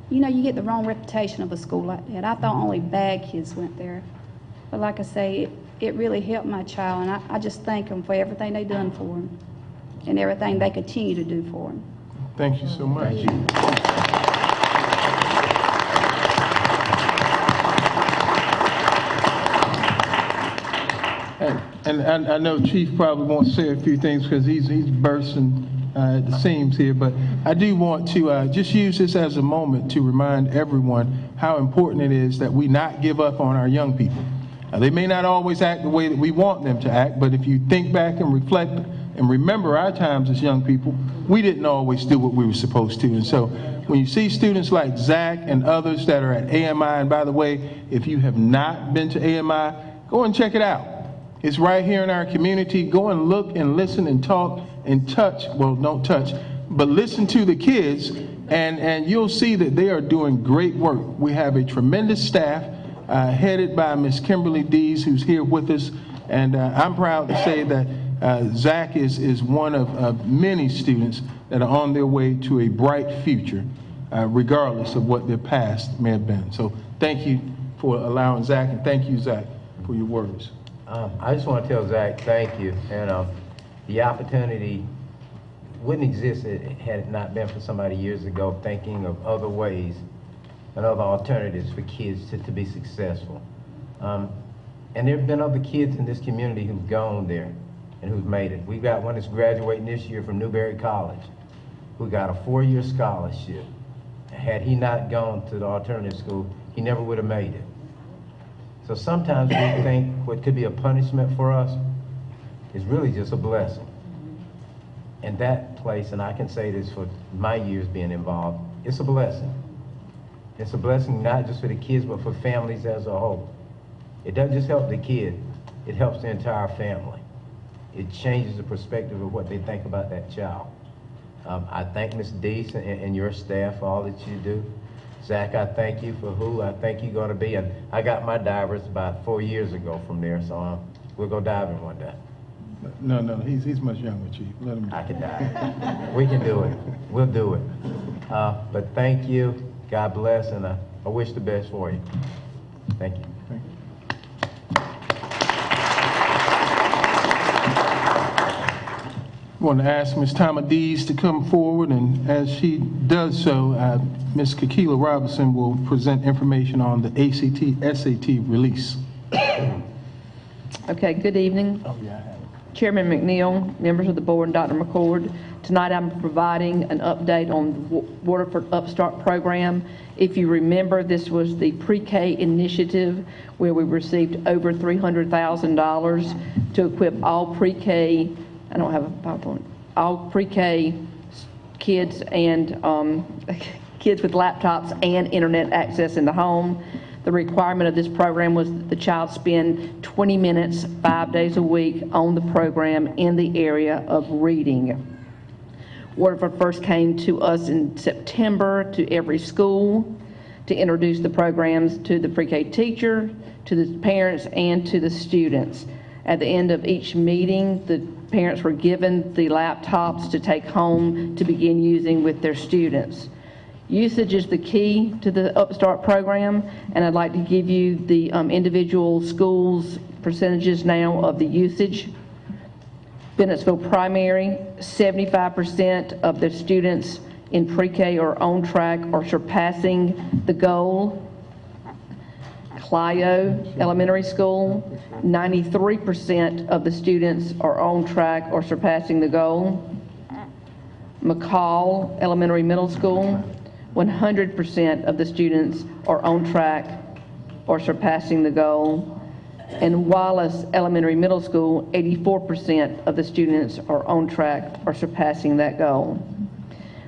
you know, you get the wrong reputation of a school like that. I thought only bad kids went there. But like I say, it really helped my child, and I just thank them for everything they done for him and everything they continue to do for him. Thank you so much. Thank you. And I know Chief probably wants to say a few things because he's bursting at the seams here, but I do want to just use this as a moment to remind everyone how important it is that we not give up on our young people. They may not always act the way that we want them to act, but if you think back and reflect and remember our times as young people, we didn't always do what we were supposed to. And so when you see students like Zach and others that are at AMI, and by the way, if you have not been to AMI, go and check it out. It's right here in our community. Go and look and listen and talk and touch, well, don't touch, but listen to the kids, and you'll see that they are doing great work. We have a tremendous staff headed by Miss Kimberly Dees, who's here with us, and I'm proud to say that Zach is one of many students that are on their way to a bright future, regardless of what their past may have been. So thank you for allowing Zach, and thank you, Zach, for your words. I just want to tell Zach thank you, and the opportunity wouldn't exist had it not been for somebody years ago thinking of other ways and other alternatives for kids to be successful. And there have been other kids in this community who've gone there and who've made it. We've got one that's graduating this year from Newberry College who got a 4-year scholarship. Had he not gone to the alternative school, he never would have made it. So sometimes we think what could be a punishment for us is really just a blessing. And that place, and I can say this for my years being involved, it's a blessing. It's a blessing not just for the kids, but for families as a whole. It doesn't just help the kid, it helps the entire family. It changes the perspective of what they think about that child. I thank Ms. Deese and your staff for all that you do. Zach, I thank you for who I think you're going to be. And I got my divers about 4 years ago from there, so we'll go diving one day. No, he's much younger, Chief. Let him. I can dive. We can do it. We'll do it. But thank you. God bless, and I wish the best for you. Thank you. Thank you. I want to ask Ms. Tama Dees to come forward, and as she does so, Ms. Kekila Robinson will present information on the ACT-SAT release. Okay, good evening. Chairman McNeil, members of the board, and Dr. McCord. Tonight I'm providing an update on the Waterford Upstart program. If you remember, this was the pre-K initiative where we received over $300,000 to equip all pre-K, I don't have a PowerPoint, all pre-K kids and kids with laptops and internet access in the home. The requirement of this program was that the child spend 20 minutes 5 days a week on the program in the area of reading. Waterford first came to us in September to every school to introduce the programs to the pre-K teacher, to the parents, and to the students. At the end of each meeting, the parents were given the laptops to take home to begin using with their students. Usage is the key to the Upstart program, and I'd like to give you the individual schools' percentages now of the usage. Bennettsville Primary, 75% of the students in pre-K are on track or surpassing the goal. Clio Elementary School, 93% of the students are on track or surpassing the goal. McCall Elementary Middle School, 100% of the students are on track or surpassing the goal. And Wallace Elementary Middle School, 84% of the students are on track or surpassing that goal.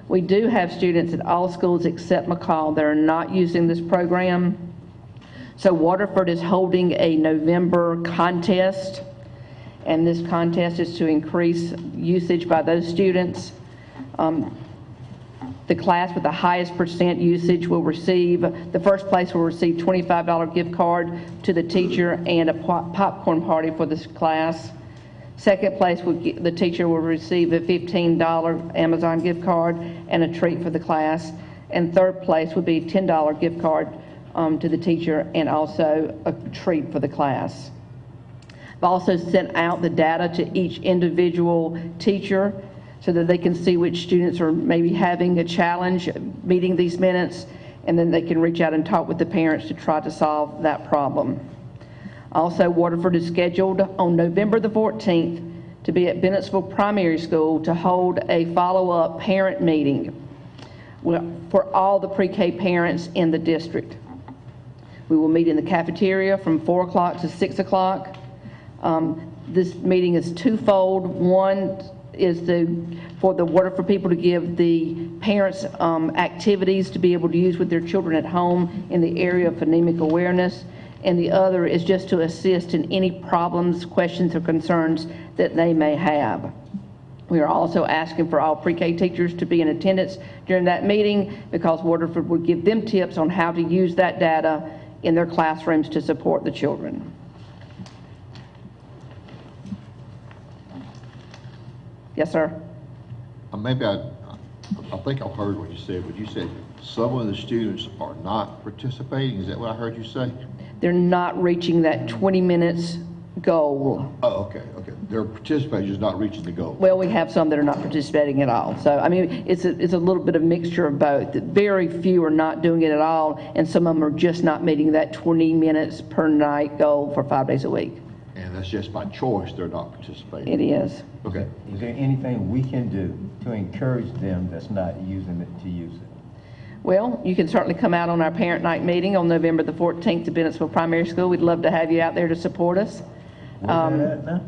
We do have students at all schools except McCall that are not using this program. So Waterford is holding a November contest, and this contest is to increase usage by those students. The class with the highest percent usage will receive, the first place will receive $25 gift card to the teacher and a popcorn party for this class. Second place, the teacher will receive a $15 Amazon gift card and a treat for the class. And third place would be a $10 gift card to the teacher and also a treat for the class. I've also sent out the data to each individual teacher so that they can see which students are maybe having a challenge meeting these minutes, and then they can reach out and talk with the parents to try to solve that problem. Also, Waterford is scheduled on November the 14th to be at Bennettsville Primary School to hold a follow-up parent meeting for all the pre-K parents in the district. We will meet in the cafeteria from 4 o'clock to 6 o'clock. This meeting is twofold. One is for the Waterford people to give the parents activities to be able to use with their children at home in the area of phonemic awareness. And the other is just to assist in any problems, questions, or concerns that they may have. We are also asking for all pre-K teachers to be in attendance during that meeting because Waterford would give them tips on how to use that data in their classrooms to support the children. Yes, sir. Maybe I think I heard what you said, but you said some of the students are not participating. Is that what I heard you say? They're not reaching that 20 minutes goal. Oh, okay. They're participating, just not reaching the goal. Well, we have some that are not participating at all. So, I mean, it's a little bit of mixture of both. Very few are not doing it at all, and some of them are just not meeting that 20 minutes per night goal for 5 days a week. And that's just by choice, they're not participating. It is. Okay. Is there anything we can do to encourage them that's not using it to use it? Well, you can certainly come out on our parent night meeting on November the 14th to Bennettsville Primary School. We'd love to have you out there to support us. Where's that at now?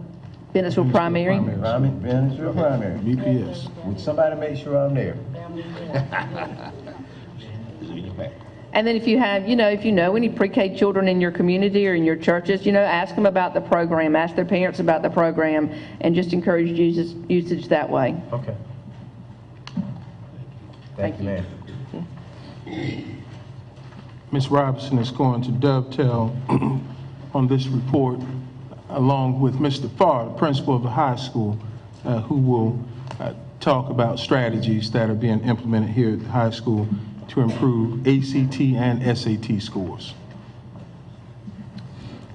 Bennettsville Primary. Bennettsville Primary. BPS. Would somebody make sure I'm there? And then if you have, if you know any pre-K children in your community or in your churches, ask them about the program, ask their parents about the program, and just encourage usage that way. Okay. Thank you, ma'am. Ms. Robinson is going to dovetail on this report along with Mr. Farr, the principal of the high school, who will talk about strategies that are being implemented here at the high school to improve ACT and SAT scores.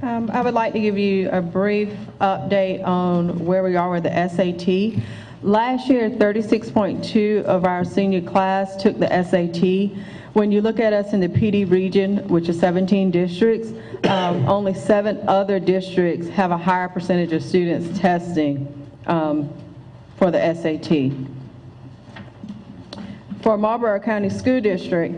I would like to give you a brief update on where we are with the SAT. Last year, 36.2 of our senior class took the SAT. When you look at us in the PD region, which is 17 districts, only 7 other districts have a higher percentage of students testing for the SAT. For Marlboro County School District,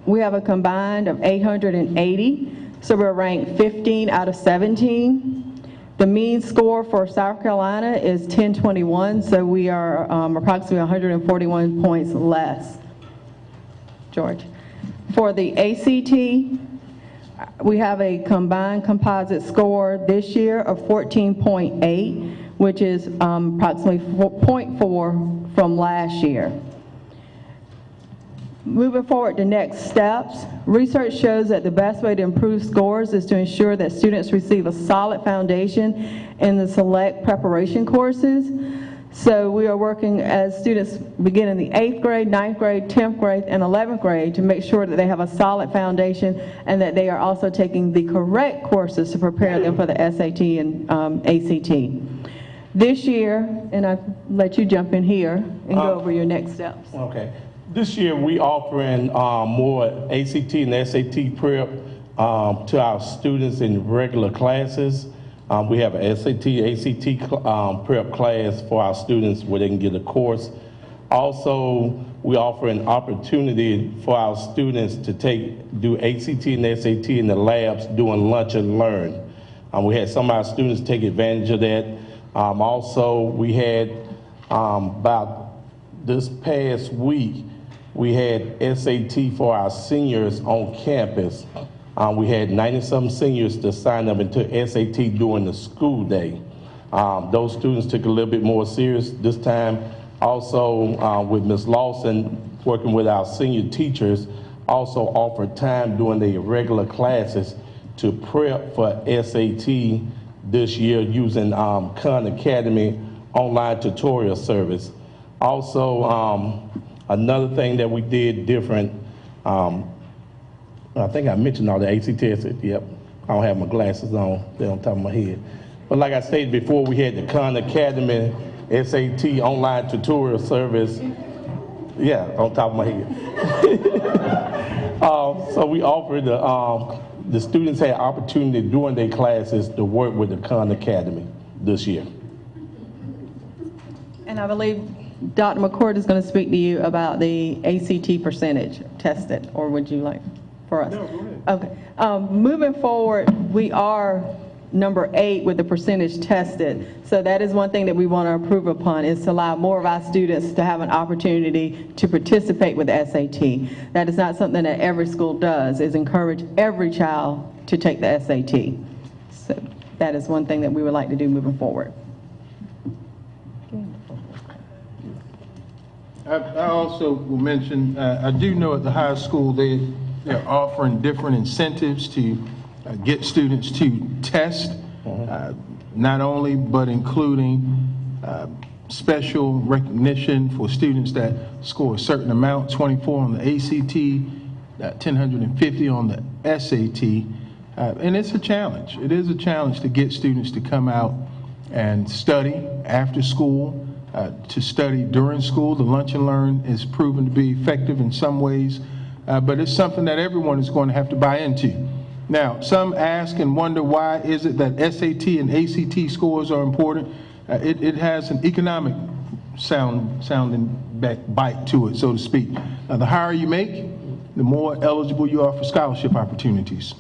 we have a combined of 880, so we're ranked 15 out of 17. The mean score for South Carolina is 1021, so we are approximately 141 points less. George. For the ACT, we have a combined composite score this year of 14.8, which is approximately 0.4 from last year. Moving forward to next steps, research shows that the best way to improve scores is to ensure that students receive a solid foundation in the select preparation courses. So we are working as students begin in the 8th grade, 9th grade, 10th grade, and 11th grade to make sure that they have a solid foundation and that they are also taking the correct courses to prepare them for the SAT and ACT. This year, and I'll let you jump in here and go over your next steps. Okay. This year, we offering more ACT and SAT prep to our students in regular classes. We have an SAT, ACT prep class for our students where they can get a course. Also, we offer an opportunity for our students to do ACT and SAT in the labs doing lunch and learn. We had some of our students take advantage of that. Also, we had about this past week, we had SAT for our seniors on campus. We had 90-some seniors to sign up and took SAT during the school day. Those students took a little bit more serious this time. Also, with Ms. Lawson, working with our senior teachers, also offered time during the regular classes to prep for SAT this year using Khan Academy online tutorial service. Also, another thing that we did different, I think I mentioned all the ACT, yep. I don't have my glasses on, they're on top of my head. But like I stated before, we had the Khan Academy SAT online tutorial service, yeah, on top of my head. So we offered, the students had opportunity during their classes to work with the Khan Academy this year. And I believe Dr. McCord is going to speak to you about the ACT percentage tested, or would you like for us? No, go ahead. Okay. Moving forward, we are number 8 with the percentage tested. So that is one thing that we want to improve upon, is to allow more of our students to have an opportunity to participate with the SAT. That is not something that every school does, is encourage every child to take the SAT. So that is one thing that we would like to do moving forward. I also will mention, I do know at the high school they're offering different incentives to get students to test, not only, but including special recognition for students that score a certain amount, 24 on the ACT, 1,050 on the SAT. And it's a challenge. It is a challenge to get students to come out and study after school, to study during school. The lunch and learn is proven to be effective in some ways, but it's something that everyone is going to have to buy into. Now, some ask and wonder, why is it that SAT and ACT scores are important? It has an economic sounding bite to it, so to speak. The higher you make, the more eligible you are for scholarship opportunities.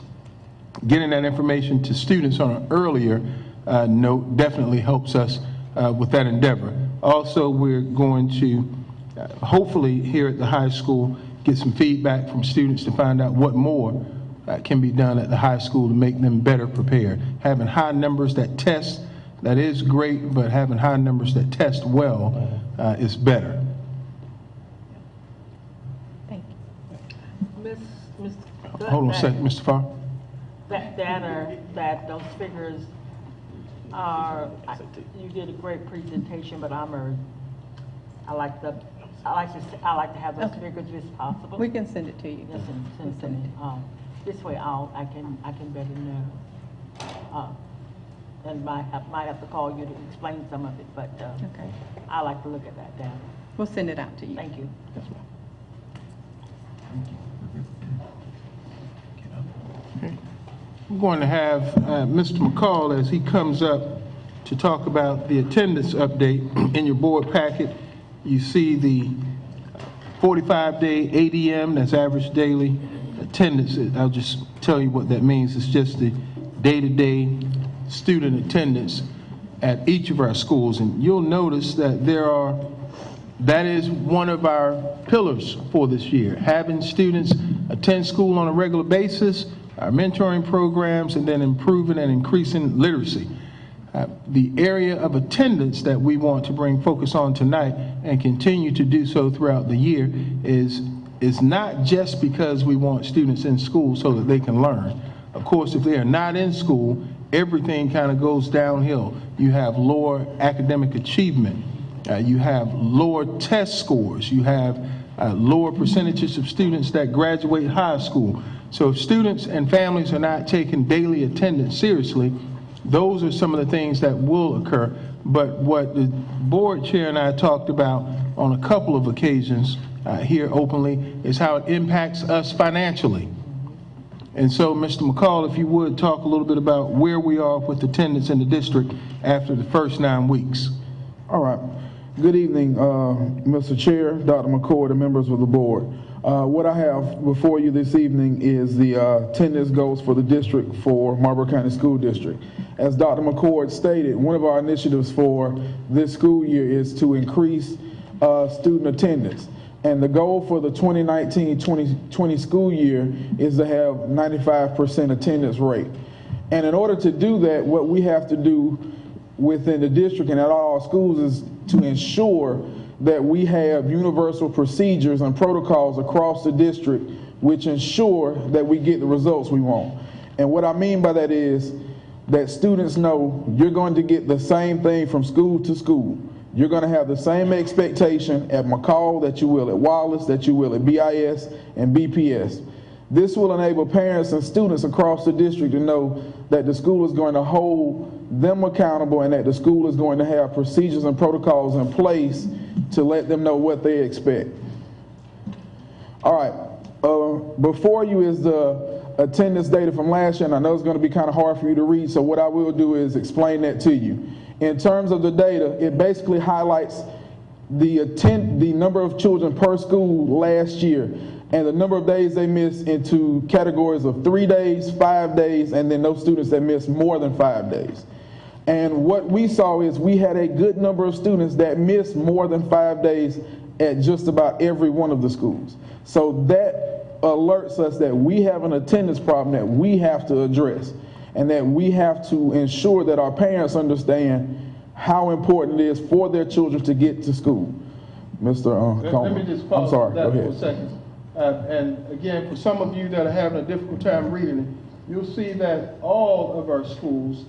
Getting that information to students on an earlier note definitely helps us with that endeavor. Also, we're going to hopefully here at the high school get some feedback from students to find out what more can be done at the high school to make them better prepared. Having high numbers that test, that is great, but having high numbers that test well is better. Thank you. Hold on a second, Mr. Farr. That data, those figures are, you did a great presentation, but I like to have those figures if possible. We can send it to you. Yes, send it to me. This way I can better know. And might have to call you to explain some of it, but okay. I like to look at that data. We'll send it out to you. Thank you. Yes, ma'am. We're going to have Mr. McCall, as he comes up, to talk about the attendance update. In your board packet, you see the 45-day ADM, that's average daily attendance. I'll just tell you what that means. It's just the day-to-day student attendance at each of our schools. And you'll notice that that is one of our pillars for this year, having students attend school on a regular basis, our mentoring programs, and then improving and increasing literacy. The area of attendance that we want to bring focus on tonight and continue to do so throughout the year is not just because we want students in school so that they can learn. Of course, if they are not in school, everything kind of goes downhill. You have lower academic achievement. You have lower test scores. You have lower percentages of students that graduate high school. So if students and families are not taking daily attendance seriously, Those are some of the things that will occur. But what the board chair and I talked about on a couple of occasions here openly is how it impacts us financially. And so, Mr. McCall, if you would talk a little bit about where we are with attendance in the district after the first 9 weeks. All right. Good evening, Mr. Chair, Dr. McCord, and members of the board. What I have before you this evening is the attendance goals for the district for Marlboro County School District. As Dr. McCord stated, one of our initiatives for this school year is to increase student attendance. And the goal for the 2019-2020 school year is to have 95% attendance rate. And in order to do that, what we have to do within the district and at all our schools is to ensure that we have universal procedures and protocols across the district which ensure that we get the results we want. And what I mean by that is that students know you're going to get the same thing from school to school. You're going to have the same expectation at McCall that you will at Wallace, that you will at BIS and BPS. This will enable parents and students across the district to know that the school is going to hold them accountable and that the school is going to have procedures and protocols in place to let them know what they expect. All right, before you is the attendance data from last year, and I know it's going to be kind of hard for you to read, so what I will do is explain that to you. In terms of the data, it basically highlights the number of children per school last year and the number of days they missed into categories of 3 days, 5 days, and then those students that missed more than 5 days. And what we saw is we had a good number of students that missed more than 5 days at just about every one of the schools. So that alerts us that we have an attendance problem that we have to address, and that we have to ensure that our parents understand how important it is for their children to get to school. Mr. Let me just pause I'm sorry, that go for ahead. a second. And again, for some of you that are having a difficult time reading it, you'll see that all of our schools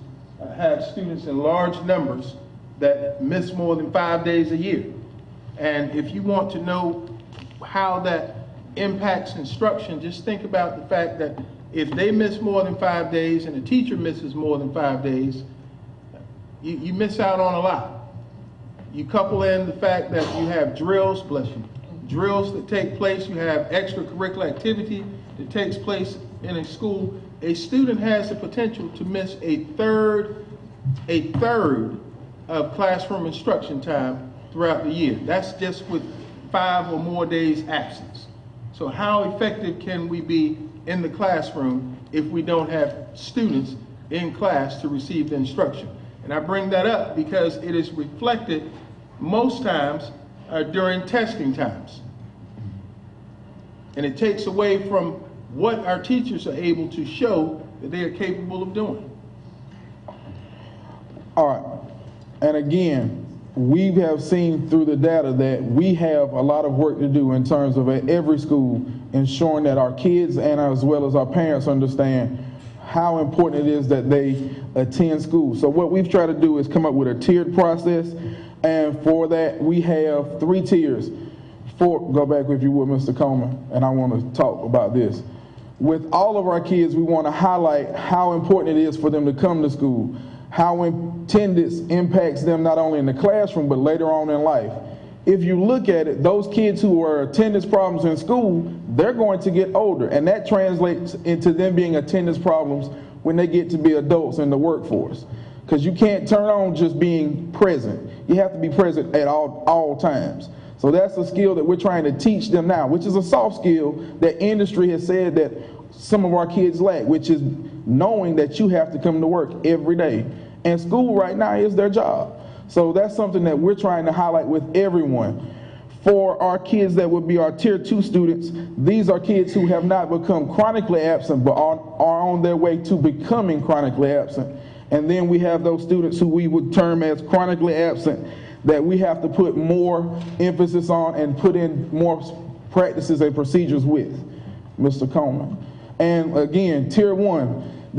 have students in large numbers that miss more than 5 days a year. And if you want to know how that impacts instruction, just think about the fact that if they miss more than 5 days and a teacher misses more than 5 days, you miss out on a lot. You couple in the fact that you have drills, bless you, drills that take place, you have extracurricular activity that takes place in a school. A student has the potential to miss a third of classroom instruction time throughout the year. That's just with 5 or more days absence. So how effective can we be in the classroom if we don't have students in class to receive the instruction? And I bring that up because it is reflected most times during testing times. And it takes away from what our teachers are able to show that they are capable of doing. All right, and again, we have seen through the data that we have a lot of work to do in terms of at every school ensuring that our kids and as well as our parents understand how important it is that they attend school. So what we've tried to do is come up with a tiered process, and for that we have 3 tiers. Go back if you would, Mr. Coleman, and I want to talk about this. With all of our kids, we want to highlight how important it is for them to come to school, how attendance impacts them not only in the classroom but later on in life. If you look at it, those kids who are attendance problems in school, they're going to get older, and that translates into them being attendance problems when they get to be adults in the workforce. Because you can't turn on just being present. You have to be present at all times. So that's a skill that we're trying to teach them now, which is a soft skill that industry has said that some of our kids lack, which is knowing that you have to come to work every day. And school right now is their job. So that's something that we're trying to highlight with everyone. For our kids that would be our Tier 2 students, these are kids who have not become chronically absent but are on their way to becoming chronically absent. And then we have those students who we would term as chronically absent that we have to put more emphasis on and put in more practices and procedures with, Mr. Coleman. And again, Tier 1,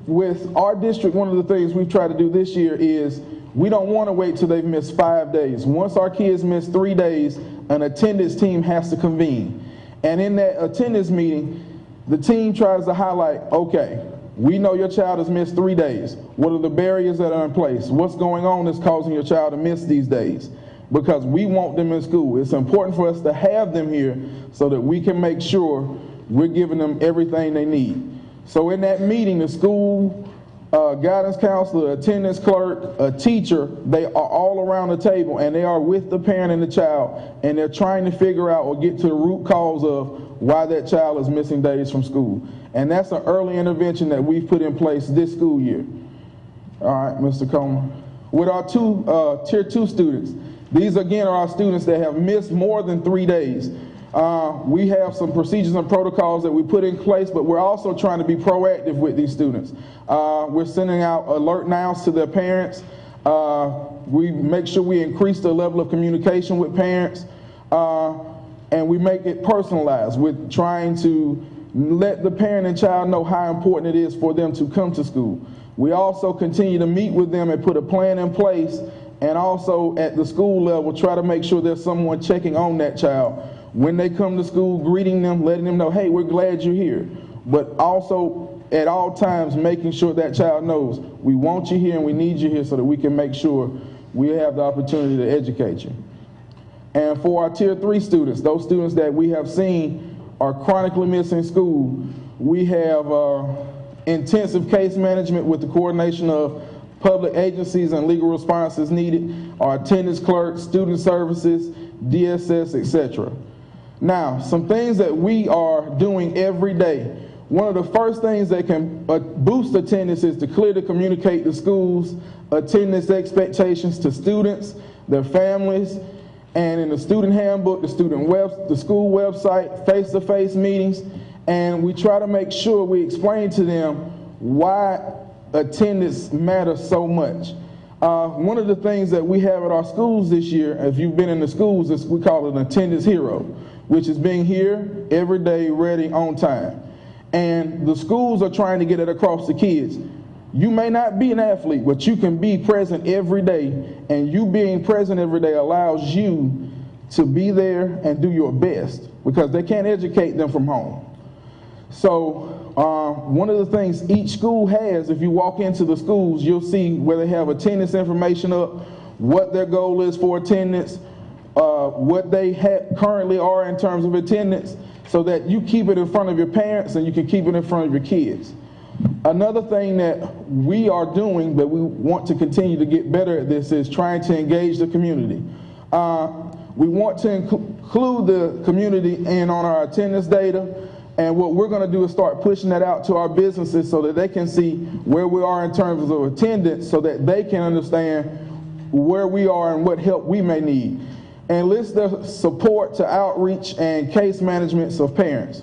with our district, one of the things we've tried to do this year is we don't want to wait till they've missed 5 days. Once our kids miss 3 days, an attendance team has to convene. And in that attendance meeting, the team tries to highlight, okay, We know your child has missed 3 days. What are the barriers that are in place? What's going on that's causing your child to miss these days? Because we want them in school. It's important for us to have them here so that we can make sure we're giving them everything they need. So in that meeting, the school guidance counselor, attendance clerk, a teacher, they are all around the table, and they are with the parent and the child, and they're trying to figure out or get to the root cause of why that child is missing days from school. And that's an early intervention that we've put in place this school year. All right, Mr. Coleman. With our Tier 2 students, these again are our students that have missed more than 3 days. We have some procedures and protocols that we put in place, but we're also trying to be proactive with these students. We're sending out alert nows to their parents. We make sure we increase the level of communication with parents, and we make it personalized with trying to let the parent and child know how important it is for them to come to school. We also continue to meet with them and put a plan in place, and also at the school level try to make sure there's someone checking on that child when they come to school, greeting them, letting them know, hey, we're glad you're here. But also at all times making sure that child knows we want you here and we need you here so that we can make sure we have the opportunity to educate you. And for our Tier 3 students, those students that we have seen are chronically missing school, we have intensive case management with the coordination of public agencies and legal responses needed, our attendance clerks, student services, DSS, etc. Now, some things that we are doing every day. One of the first things that can boost attendance is to clearly communicate the school's attendance expectations to students, their families, and in the student handbook, the school website, face-to-face meetings, and we try to make sure we explain to them why attendance matters so much. One of the things that we have at our schools this year, if you've been in the schools, is we call it an attendance hero, which is being here every day, ready, on time. And the schools are trying to get it across to kids. You may not be an athlete, but you can be present every day, and you being present every day allows you to be there and do your best because they can't educate them from home. So one of the things each school has, if you walk into the schools, you'll see where they have attendance information up, what their goal is for attendance, what they currently are in terms of attendance, so that you keep it in front of your parents and you can keep it in front of your kids. Another thing that we are doing, but we want to continue to get better at this, is trying to engage the community. We want to include the community in on our attendance data, and what we're going to do is start pushing that out to our businesses so that they can see where we are in terms of attendance, so that they can understand where we are and what help we may need. And list the support to outreach and case managements of parents.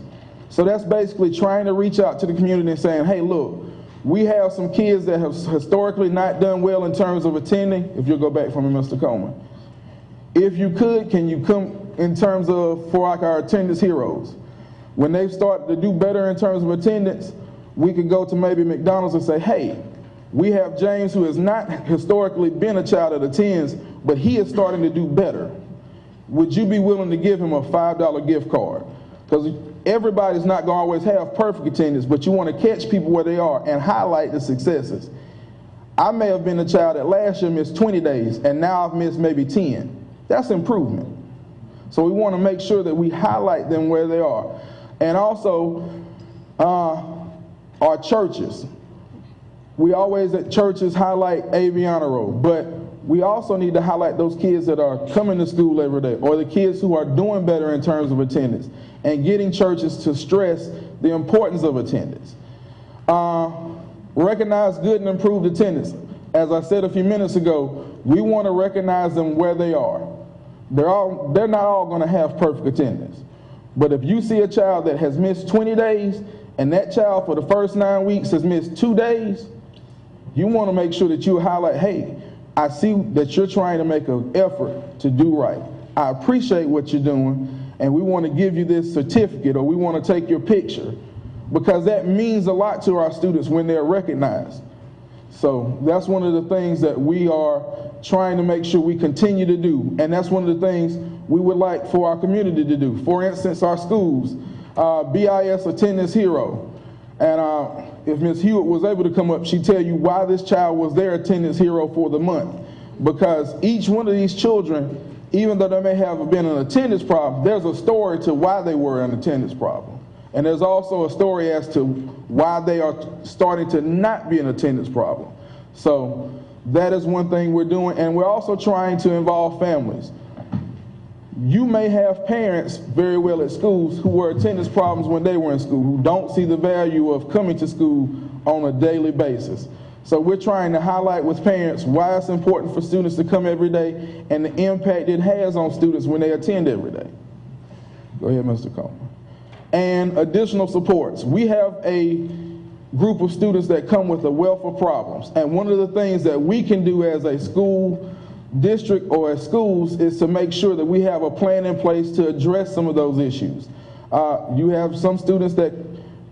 So that's basically trying to reach out to the community and saying, hey, look, we have some kids that have historically not done well in terms of attending. If you'll go back for me, Mr. Coleman. If you could, can you come in terms of, for like our attendance heroes? When they've started to do better in terms of attendance, we could go to maybe McDonald's and say, hey, we have James who has not historically been a child that attends, but he is starting to do better. Would you be willing to give him a $5 gift card? Because everybody's not going to always have perfect attendance, but you want to catch people where they are and highlight the successes. I may have been a child that last year missed 20 days, and now I've missed maybe 10. That's improvement. So we want to make sure that we highlight them where they are. And also, our churches. We always at churches highlight AV Honor Roll, but we also need to highlight those kids that are coming to school every day, or the kids who are doing better in terms of attendance, and getting churches to stress the importance of attendance. Recognize good and improved attendance. As I said a few minutes ago, we want to recognize them where they are. They're not all going to have perfect attendance. But if you see a child that has missed 20 days, and that child for the first 9 weeks has missed 2 days, you want to make sure that you highlight, hey, I see that you're trying to make an effort to do right. I appreciate what you're doing, and we want to give you this certificate, or we want to take your picture, because that means a lot to our students when they're recognized. So that's one of the things that we are trying to make sure we continue to do, and that's one of the things we would like for our community to do. For instance, our schools, BIS Attendance Hero. And if Ms. Hewitt was able to come up, she'd tell you why this child was their attendance hero for the month. Because each one of these children, even though they may have been an attendance problem, there's a story to why they were an attendance problem. And there's also a story as to why they are starting to not be an attendance problem. So that is one thing we're doing, and we're also trying to involve families. You may have parents very well at schools who were attendance problems when they were in school, who don't see the value of coming to school on a daily basis. So we're trying to highlight with parents why it's important for students to come every day and the impact it has on students when they attend every day. Go ahead, Mr. Coleman. And additional supports. We have a group of students that come with a wealth of problems. And one of the things that we can do as a school district or as schools is to make sure that we have a plan in place to address some of those issues. You have some students that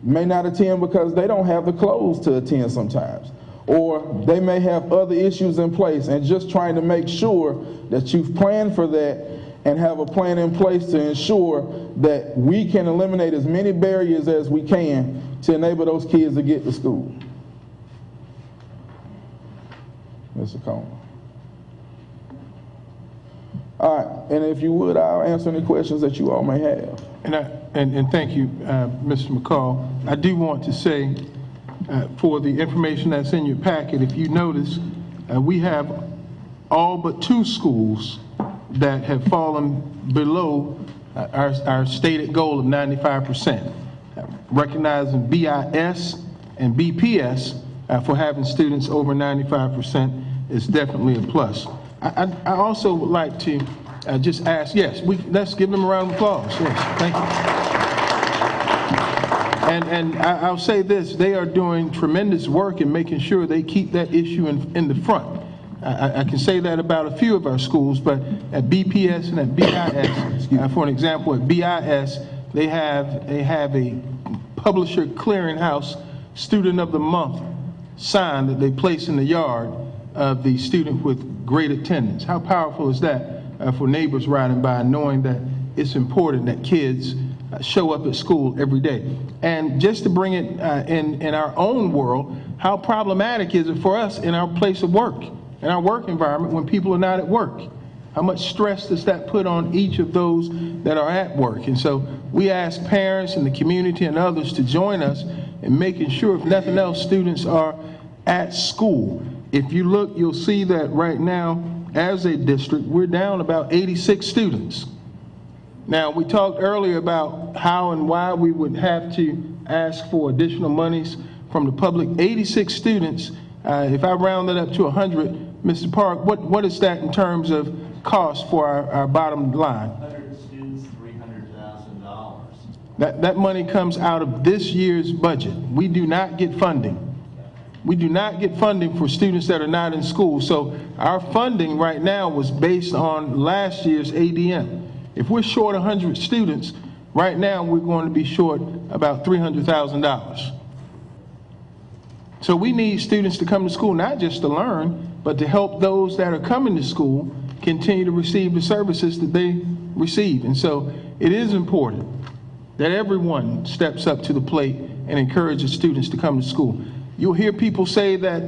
may not attend because they don't have the clothes to attend sometimes. Or they may have other issues in place, and just trying to make sure that you've planned for that and have a plan in place to ensure that we can eliminate as many barriers as we can to enable those kids to get to school. Mr. Coleman. All right, and if you would, I'll answer any questions that you all may have. And thank you, Mr. McCall. I do want to say, for the information that's in your packet, if you notice, we have all but 2 schools that have fallen below our stated goal of 95%. Recognizing BIS and BPS for having students over 95% is definitely a plus. I also would like to just ask, yes, let's give them a round of applause. Yes, thank you. And I'll say this, they are doing tremendous work in making sure they keep that issue in the front. I can say that about a few of our schools, but at BPS and at BIS, for an example, at BIS, they have a publisher clearinghouse student of the month sign that they place in the yard of the student with great attendance. How powerful is that for neighbors riding by, knowing that it's important that kids show up at school every day? And just to bring it in our own world, how problematic is it for us in our place of work, in our work environment, when people are not at work? How much stress does that put on each of those that are at work? And so we ask parents and the community and others to join us in making sure, if nothing else, students are at school. If you look, you'll see that right now, as a district, we're down about 86 students. Now, we talked earlier about how and why we would have to ask for additional monies from the public. 86 students, if I round that up to 100, Mr. Park, what is that in terms of cost for our bottom line? 100 students, $300,000. That money comes out of this year's budget. We do not get funding. We do not get funding for students that are not in school. So our funding right now was based on last year's ADM. If we're short 100 students, right now we're going to be short about $300,000. So we need students to come to school, not just to learn, but to help those that are coming to school continue to receive the services that they receive. And so it is important that everyone steps up to the plate and encourages students to come to school. You'll hear people say that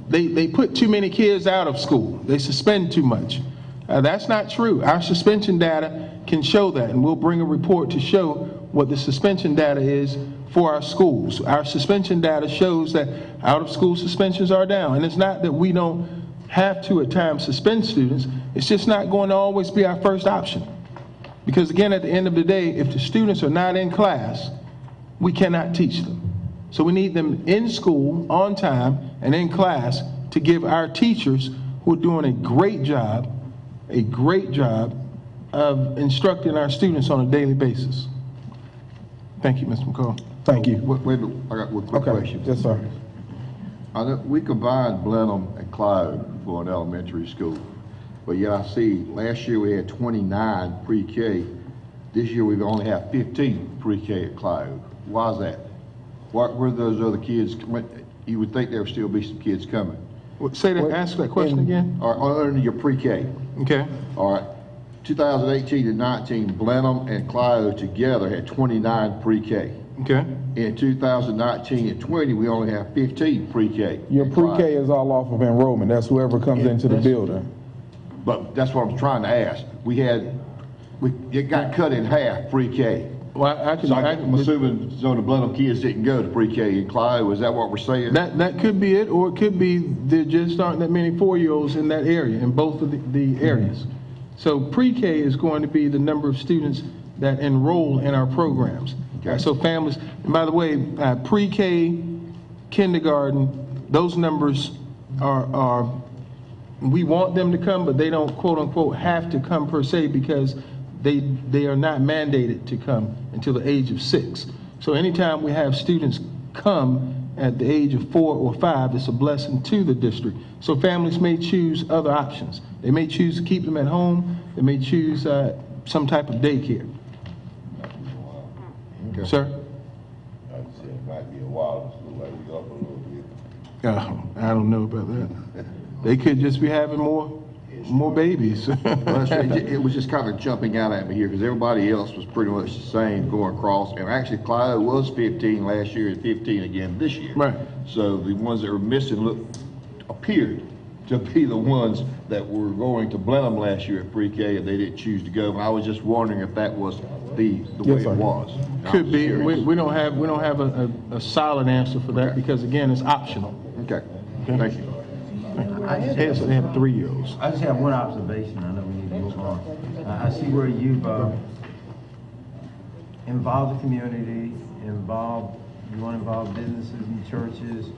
they put too many kids out of school. They suspend too much. That's not true. Our suspension data can show that, and we'll bring a report to show what the suspension data is for our schools. Our suspension data shows that out-of-school suspensions are down, and it's not that we don't have to at times suspend students. It's just not going to always be our first option. Because again, at the end of the day, if the students are not in class, we cannot teach them. So we need them in school, on time, and in class to give our teachers, who are doing a great job of instructing our students on a daily basis. Thank you, Mr. McCall. Thank you. Wait, I got one quick question. Yes, sir. I know we combined Blenheim and Cloud for an elementary school, but yet I see last year we had 29 pre-K. This year we've only have 15 pre-K at Cloud. Why is that? Where those other kids? You would think there would still be some kids coming. Say that. Ask that question again. Under your pre-K. Okay. All right. 2018 and 19, Blenheim and Clio together had 29 pre-K. Okay. In 2019 and 20, we only have 15 pre-K. Your pre-K is all off of enrollment. That's whoever comes into the building. But that's what I'm trying to ask. It got cut in half, pre-K. Well, I'm assuming some of the Blenheim kids didn't go to pre-K in Clio. Is that what we're saying? That could be it, or it could be there just aren't that many 4-year-olds in that area, in both of the areas. So pre-K is going to be the number of students that enroll in our programs. Okay. So families, and by the way, pre-K, kindergarten, those numbers are, we want them to come, but they don't quote unquote have to come per se because they are not mandated to come until the age of 6. So anytime we have students come at the age of 4 or 5, it's a blessing to the district. So families may choose other options. They may choose to keep them at home. They may choose some type of daycare. Okay. Sir? I'd say it might be a while, so like we up a little bit. I don't know about that. They could just be having more babies. Well, it was just kind of jumping out at me here because everybody else was pretty much the same going across. And actually, Clio was 15 last year and 15 again this year. Right. So the ones that were missing appeared to be the ones that were going to Blenheim last year at pre-K and they didn't choose to go. And I was just wondering if that was the way it was. Could be. We don't have a solid answer for that because again, it's optional. Okay. Thank you. They have 3-year-olds. I just have one observation. I know we need to move on. I see where you've involved the community, you want to involve businesses and churches,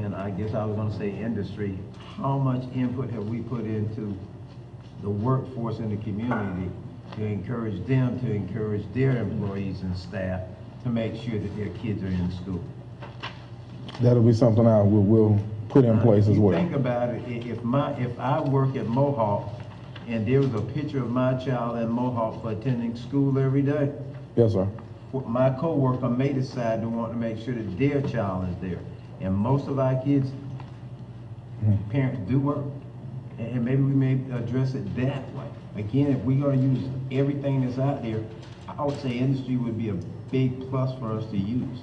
and I guess I was going to say industry. How much input have we put into the workforce in the community to encourage them to encourage their employees and staff to make sure that their kids are in school? That'll be something we'll put in place as well. Think about it. If I work at Mohawk and there was a picture of my child at Mohawk for attending school every day, yes, sir. My coworker may decide to want to make sure that their child is there. And most of our kids, parents do work, and maybe we may address it that way. Again, if we're going to use everything that's out there, I would say industry would be a big plus for us to use.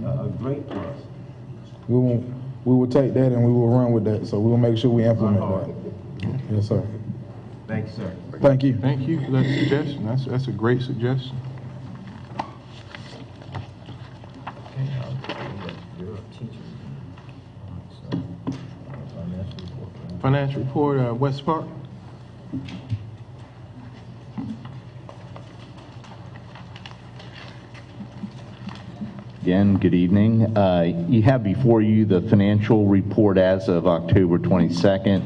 A great plus. We will take that and we will run with that. So we will make sure we implement that. Yes, sir. Thank you, sir. Thank you. Thank you for that suggestion. That's a great suggestion. Financial report, West Park. Again, good evening. You have before you the financial report as of October 22nd,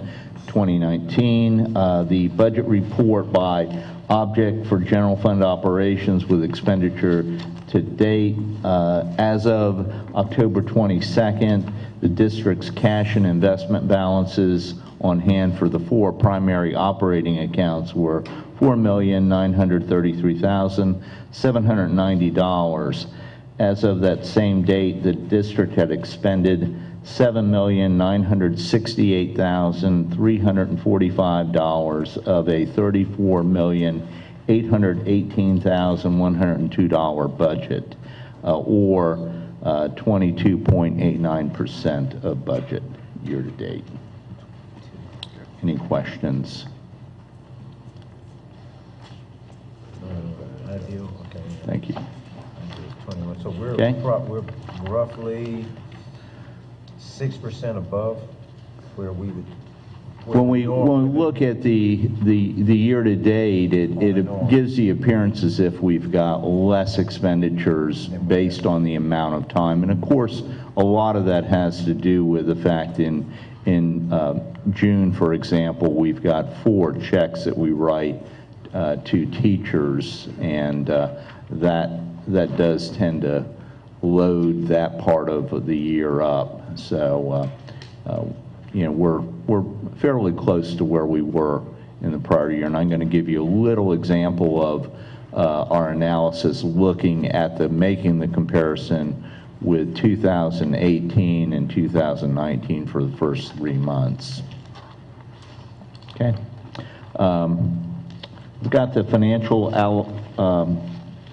2019. The budget report by object for general fund operations with expenditure to date. As of October 22nd, the district's cash and investment balances on hand for the 4 primary operating accounts were $4,933,790. As of that same date, the district had expended $7,968,345 of a $34,818,102 budget, or 22.89% of budget year to date. Any questions? Thank you. So we're Okay. we're roughly 6% above where we would. When we look at the year to date, it gives the appearance as if we've got less expenditures based on the amount of time. And of course, a lot of that has to do with the fact in June, for example, we've got 4 checks that we write to teachers, and that does tend to load that part of the year up. So, you know, we're fairly close to where we were in the prior year. And I'm going to give you a little example of our analysis looking at making the comparison with 2018 and 2019 for the first 3 months. Okay. We've got the financial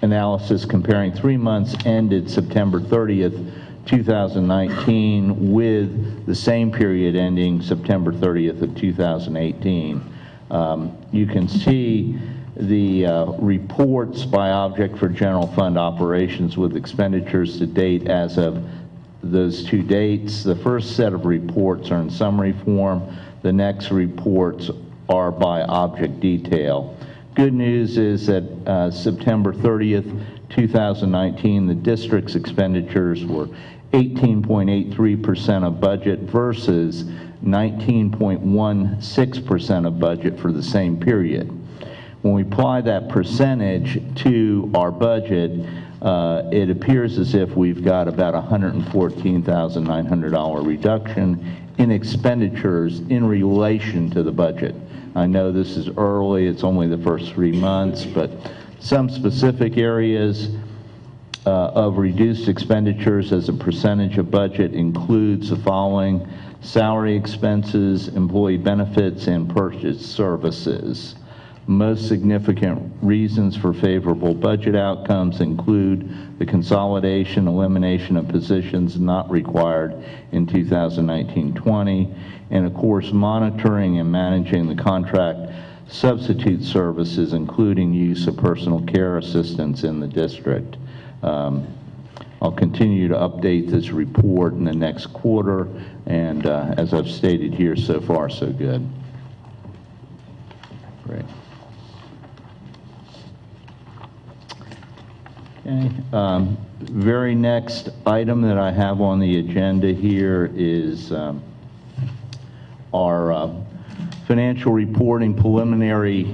analysis comparing 3 months ended September 30th, 2019 with the same period ending September 30th of 2018. You can see the reports by object for general fund operations with expenditures to date as of those 2 dates. The first set of reports are in summary form. The next reports are by object detail. Good news is that September 30th, 2019, the district's expenditures were 18.83% of budget versus 19.16% of budget for the same period. When we apply that percentage to our budget, it appears as if we've got about $114,900 reduction in expenditures in relation to the budget. I know this is early, it's only the first 3 months, but some specific areas of reduced expenditures as a percentage of budget includes the following: salary expenses, employee benefits, and purchased services. Most significant reasons for favorable budget outcomes include the consolidation, elimination of positions not required in 2019-20, and of course monitoring and managing the contract substitute services, including use of personal care assistants in the district. I'll continue to update this report in the next quarter, and as I've stated here, so far so good. Great. Okay. Very next item that I have on the agenda here is our financial reporting preliminary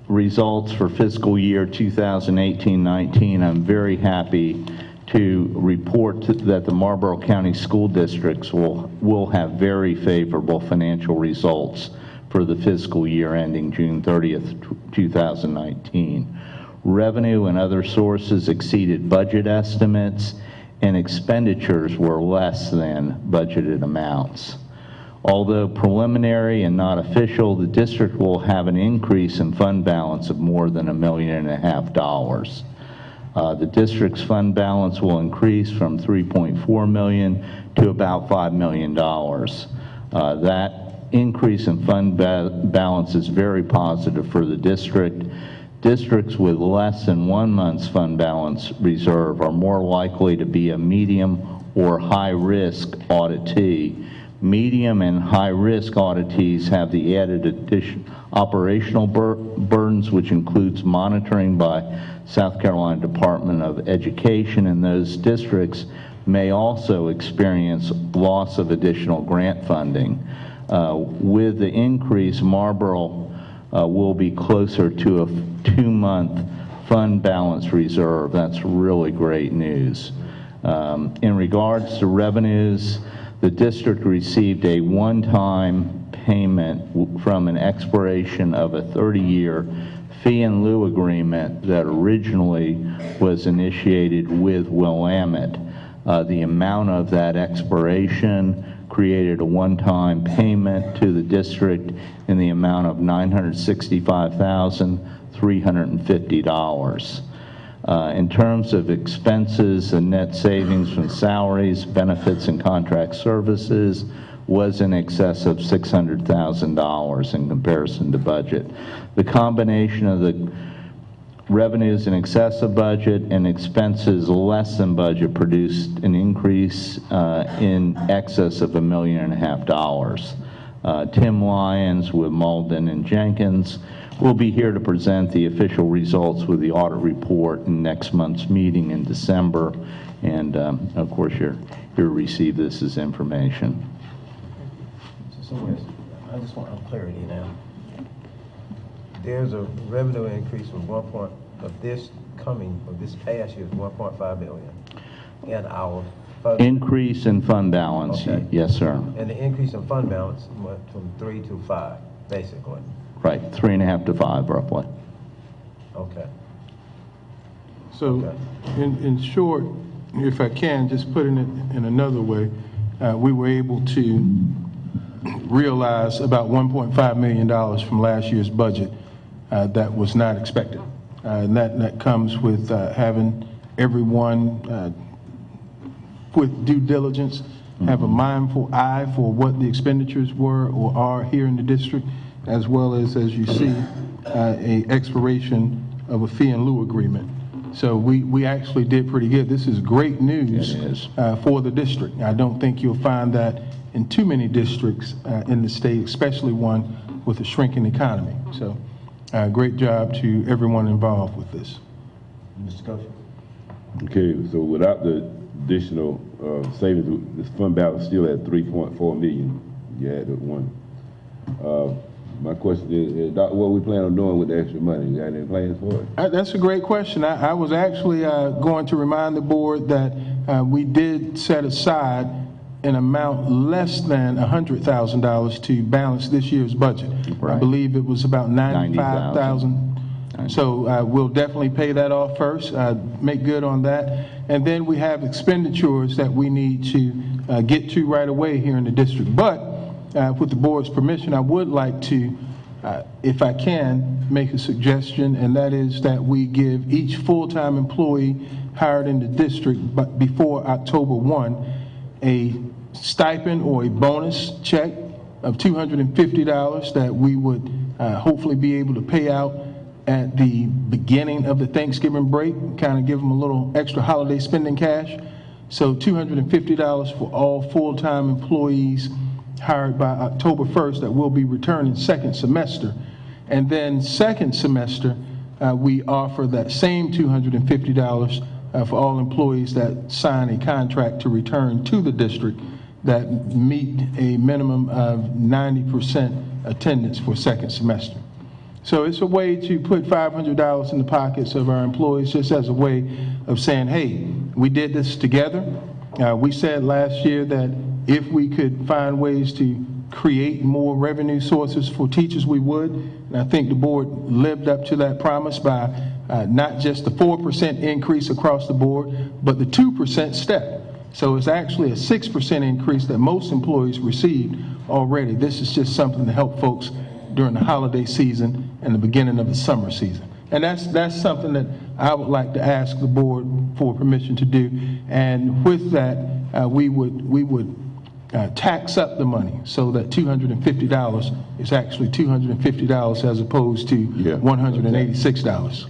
results for fiscal year 2018-19. I'm very happy to report that the Marlboro County School Districts will have very favorable financial results for the fiscal year ending June 30th, 2019. Revenue and other sources exceeded budget estimates, and expenditures were less than budgeted amounts. Although preliminary and not official, the district will have an increase in fund balance of more than $1.5 million. The district's fund balance will increase from $3.4 million to about $5 million. That increase in fund balance is very positive for the district. Districts with less than 1 month's fund balance reserve are more likely to be a medium or high-risk auditee. Medium and high-risk auditees have the added operational burdens, which includes monitoring by South Carolina Department of Education, and those districts may also experience loss of additional grant funding. With the increase, Marlboro will be closer to a 2-month fund balance reserve. That's really great news. In regards to revenues, the district received a one-time payment from an expiration of a 30-year fee in lieu agreement that originally was initiated with Willamette. The amount of that expiration created a one-time payment to the district in the amount of $965,350. In terms of expenses, the net savings from salaries, benefits, and contract services was in excess of $600,000 in comparison to budget. The combination of the revenues in excess of budget and expenses less than budget produced an increase in excess of $1.5 million. Tim Lyons with Malden and Jenkins will be here to present the official results with the audit report in next month's meeting in December, and of course you're here to receive this as information. So I just want clarity now. There's a revenue increase of this past year's 1.5 million, and our fund Increase in fund balance, okay. Yes, sir. And the increase in fund balance went from 3 to 5, basically. Right, 3.5 to 5, roughly. Okay. So, in short, if I can, just put it in another way, we were able to realize about $1.5 million from last year's budget that was not expected. And that comes with having everyone with due diligence, have a mindful eye for what the expenditures were or are here in the district, as well as you see, a expiration of a fee in lieu agreement. So we actually did pretty good. This is great news for the district. I don't think you'll find that in too many districts in the state, especially one with a shrinking economy. So great job to everyone involved with this. Mr. Coach? Okay, so without the additional savings, this fund balance still at 3.4 million. You added one. My question is, Doc, what we plan on doing with the extra money? You got any plans for it? That's a great question. I was actually going to remind the board that we did set aside an amount less than $100,000 to balance this year's budget. Right. I believe it was about $95,000. So we'll definitely pay that off first, make good on that. And then we have expenditures that we need to get to right away here in the district. But with the board's permission, I would like to, if I can, make a suggestion, and that is that we give each full-time employee hired in the district but before October 1 a stipend or a bonus check of $250 that we would hopefully be able to pay out at the beginning of the Thanksgiving break, kind of give them a little extra holiday spending cash. So $250 for all full-time employees hired by October 1st that will be returning second semester. And then second semester, we offer that same $250 for all employees that sign a contract to return to the district that meet a minimum of 90% attendance for second semester. So it's a way to put $500 in the pockets of our employees, just as a way of saying, hey, we did this together. We said last year that if we could find ways to create more revenue sources for teachers, we would. And I think the board lived up to that promise by not just the 4% increase across the board, but the 2% step. So it's actually a 6% increase that most employees received already. This is just something to help folks during the holiday season and the beginning of the summer season. And that's something that I would like to ask the board for permission to do. And with that, we would tax up the money so that $250 is actually $250 as opposed to $186.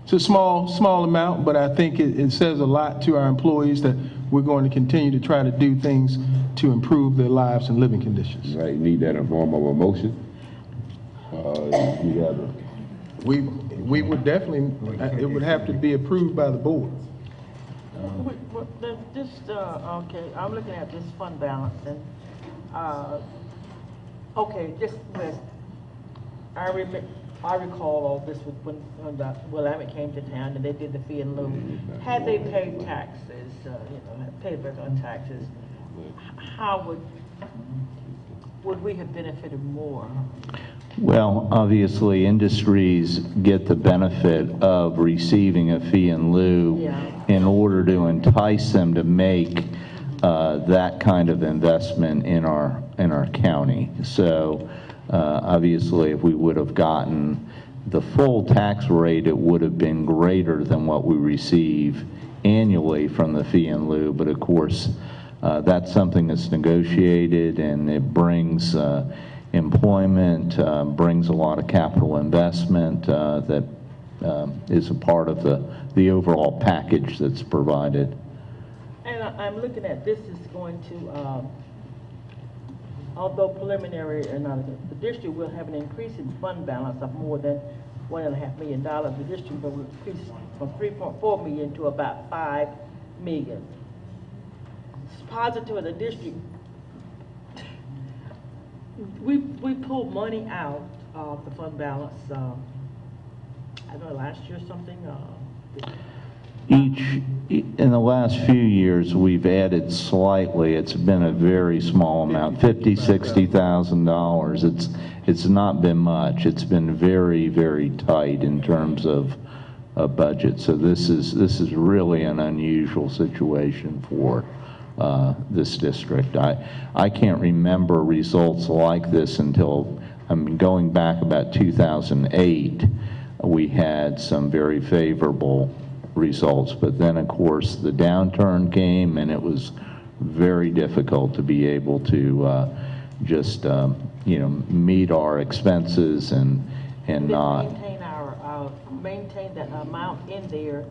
It's a small amount, but I think it says a lot to our employees that we're going to continue to try to do things to improve their lives and living conditions. Right, you need that in form of a motion. We would definitely, it would have to be approved by the board. Okay, I'm looking at this fund balance and, okay, just with, I recall all this when Willamette came to town and they did the fee in lieu. Had they paid taxes, had paid back on taxes, how would we have benefited more? Well, obviously, industries get the benefit of receiving a fee in lieu in order to entice them to make that kind of investment in our county. So obviously, if we would have gotten the full tax rate, it would have been greater than what we receive annually from the fee in lieu. But of course, that's something that's negotiated, and it brings employment, brings a lot of capital investment that is a part of the overall package that's provided. And I'm looking at this is going to, although preliminary, the district will have an increase in fund balance of more than $1.5 million. The district will increase from 3.4 million to about 5 million. It's positive of the district. We pulled money out of the fund balance, I don't know, last year or something. In the last few years, we've added slightly. It's been a very small amount, $50,000, $60,000. It's not been much. It's been very, very tight in terms of a budget. So this is really an unusual situation for this district. I can't remember results like this until, going back about 2008, we had some very favorable results. But then, of course, the downturn came, and it was very difficult to be able to just, meet our expenses and not. Maintain that amount in there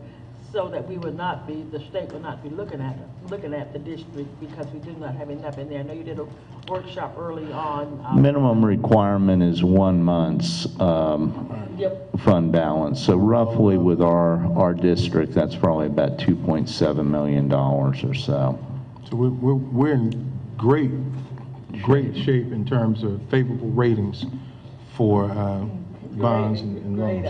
so that we would not be, the state would not be looking at the district because we do not have enough in there. I know you did a workshop early on. Minimum requirement is 1 month's fund balance. So roughly with our district, that's probably about $2.7 million or so. So we're in great shape in terms of favorable ratings for bonds and loans.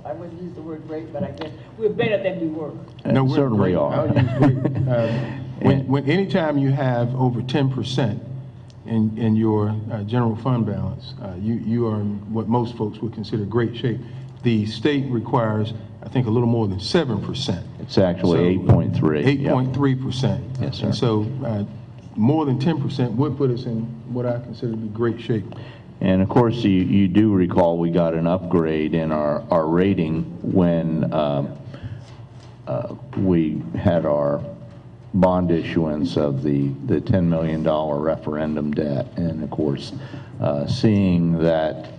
I wouldn't use the word great, but I guess we're better than we were. No, we're certainly great. are. I'll use great. Anytime you have over 10% in your general fund balance, you are in what most folks would consider great shape. The state requires, I think, a little more than 7%. It's actually 8.3. 8.3%. Yes, sir. And so more than 10% would put us in what I consider to be great shape. And of course, you do recall we got an upgrade in our rating when we had our bond issuance of the $10 million referendum debt. And of course, seeing that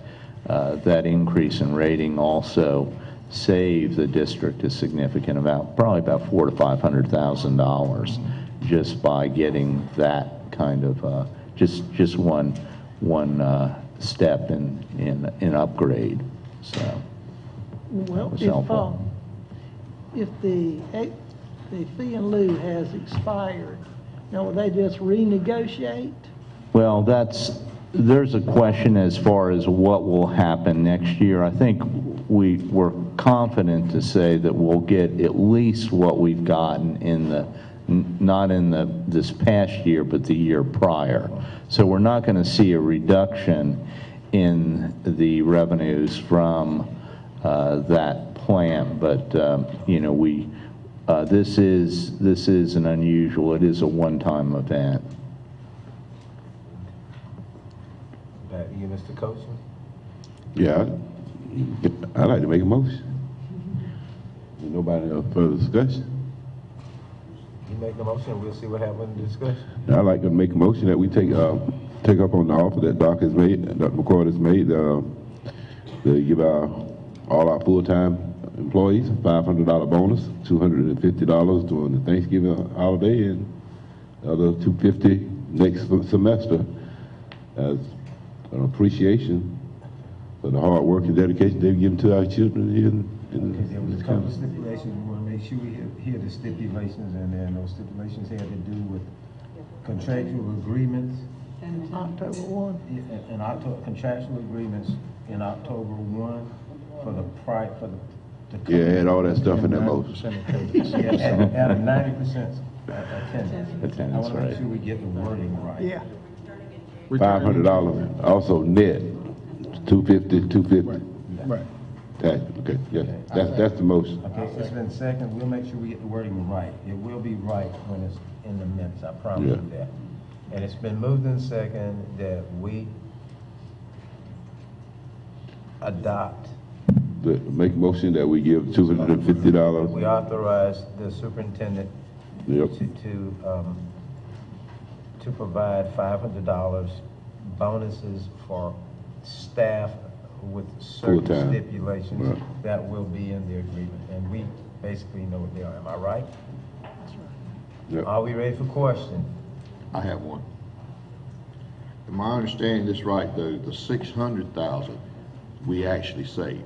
increase in rating also saved the district a significant amount, probably about $400,000 to $500,000, just by getting that kind of just one step in upgrade. So Well, that was helpful. if the fee in lieu has expired, now will they just renegotiate? Well, there's a question as far as what will happen next year. I think we're confident to say that we'll get at least what we've gotten not in this past year, but the year prior. So we're not going to see a reduction in the revenues from that plan. But this is an unusual. It is a one-time event. Back to you, Mr. Coachman. Yeah, I'd like to make a motion. Nobody else further discussion? You make the motion, we'll see what happens in the discussion. I'd like to make a motion that we take up on the offer that Dr. McCord has made, to give all our full-time employees a $500 bonus, $250 during the Thanksgiving holiday, and the other $250 next semester as an appreciation for the hard work and dedication they've given to our children here There was a couple of stipulations, we want to make sure we hear the stipulations, and then those stipulations had to do with contractual agreements. October 1. And contractual agreements in October 1 for the Yeah, add all that stuff in that motion. At a 90% attendance. I want to make right. sure we get the wording right. Yeah. $500, also net, $250. Right. Okay, yeah, that's the motion. Okay, it's been second, we'll make sure we get the wording right. It will be right when it's in the minutes, I promise you that. And it's been moved in second that we adopt. Make a motion that we give $250. We authorize the superintendent to provide $500 bonuses for staff with certain Full-time. stipulations that will be in the agreement. And we basically know what they are. Am I right? That's right. Yep. Are we ready for question? I have one. Am I understanding this right, though? The $600,000 we actually saved.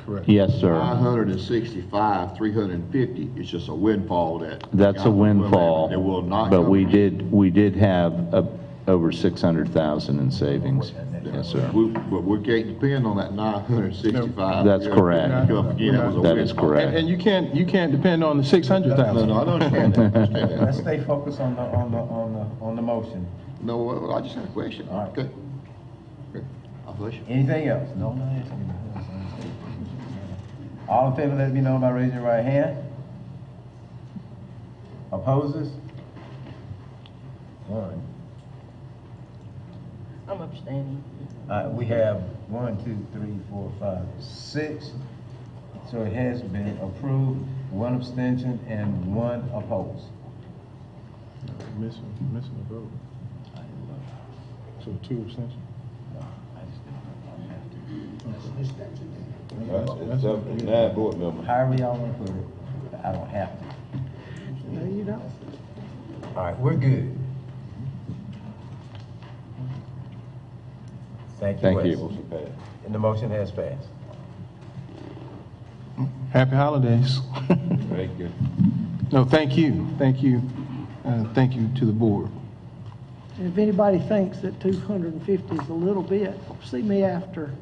Correct. Yes, sir. 565, 350 is just a windfall that. That's a windfall. It will not. But come we in. did have over 600,000 in savings. Yes, sir. But we can't depend on that 965. That's correct. Again, it was a That is windfall. correct. And you can't depend on the 600,000. No, I don't understand that. I understand that. Let's stay focused on the motion. No, well, I just had a question. All right. Okay. I'll push. Anything else? No. All in favor, let it be known by raising your right hand. Opposes? One. I'm abstaining. We have 1, 2, 3, 4, 5, 6 So it has been approved, one abstention and one opposed. Missing a vote. So 2 abstentions. It's up to 9 board members. However y'all want to put it, I don't have to. No, you don't. All right, we're good. Thank you, Thank Wes. you. Motion passed. And the motion has passed. Happy holidays. Thank you. No, thank you. Thank you. Thank you to the board. And if anybody thinks that 250 is a little bit, see me after.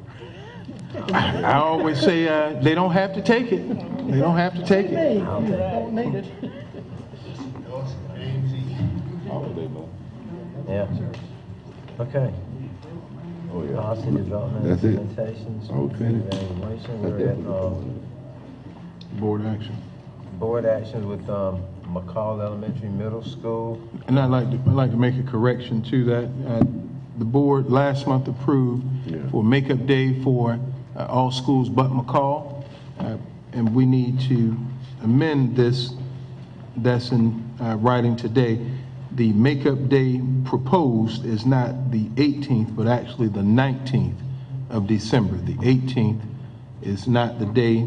I always say, they don't have to take it. They don't have to take Me, it. don't need it. Holiday, man. Yeah. Okay. Oh, yeah. Policy development, That's it. implementations, Oh, finished. evaluation. That's We're at, Board action. board actions with, McCall Elementary Middle School. And I'd like to make a correction to that. The board last month approved for makeup day for all schools but McCall. And we need to amend this, that's in writing today. The makeup day proposed is not the 18th, but actually the 19th of December. The 18th is not the day,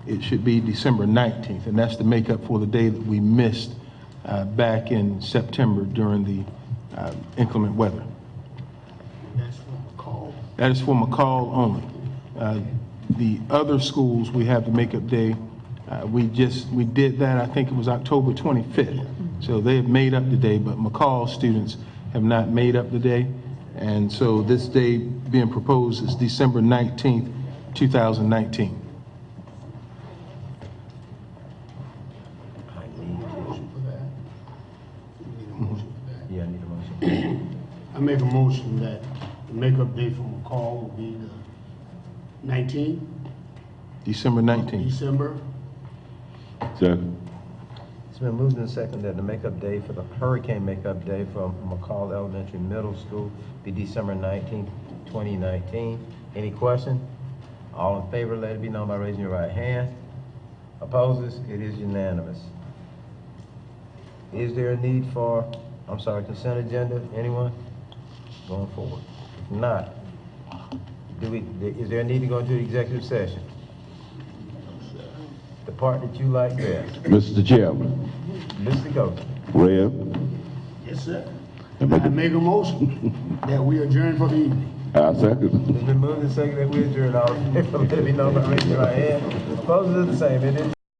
it should be December 19th, and that's the makeup for the day that we missed back in September during the inclement weather. That's for McCall. That is for McCall only. The other schools, we have the makeup day. We did that, I think it was October 25th. So they have made up the day, but McCall students have not made up the day. And so this day being proposed is December 19th, 2019. Yeah, I need a motion. I make a motion that the makeup day for McCall will be the 19th, December 19th. December. Second. It's been moved and seconded that the makeup day for the hurricane makeup day for McCall Elementary Middle School be December 19th, 2019. Any question? All in favor, let it be known by raising your right hand. Opposes? It is unanimous. Is there a need for, consent agenda? Anyone? Going forward. If not, is there a need to go into executive session? The part that you like best. Mr. Chairman. Mr. Goethe. Rev. Yes, sir. I make a motion that we adjourn for the evening. I second. It's been moved and seconded that we adjourn. All in favor, let it be known by raising your right hand. Opposed is the same. It is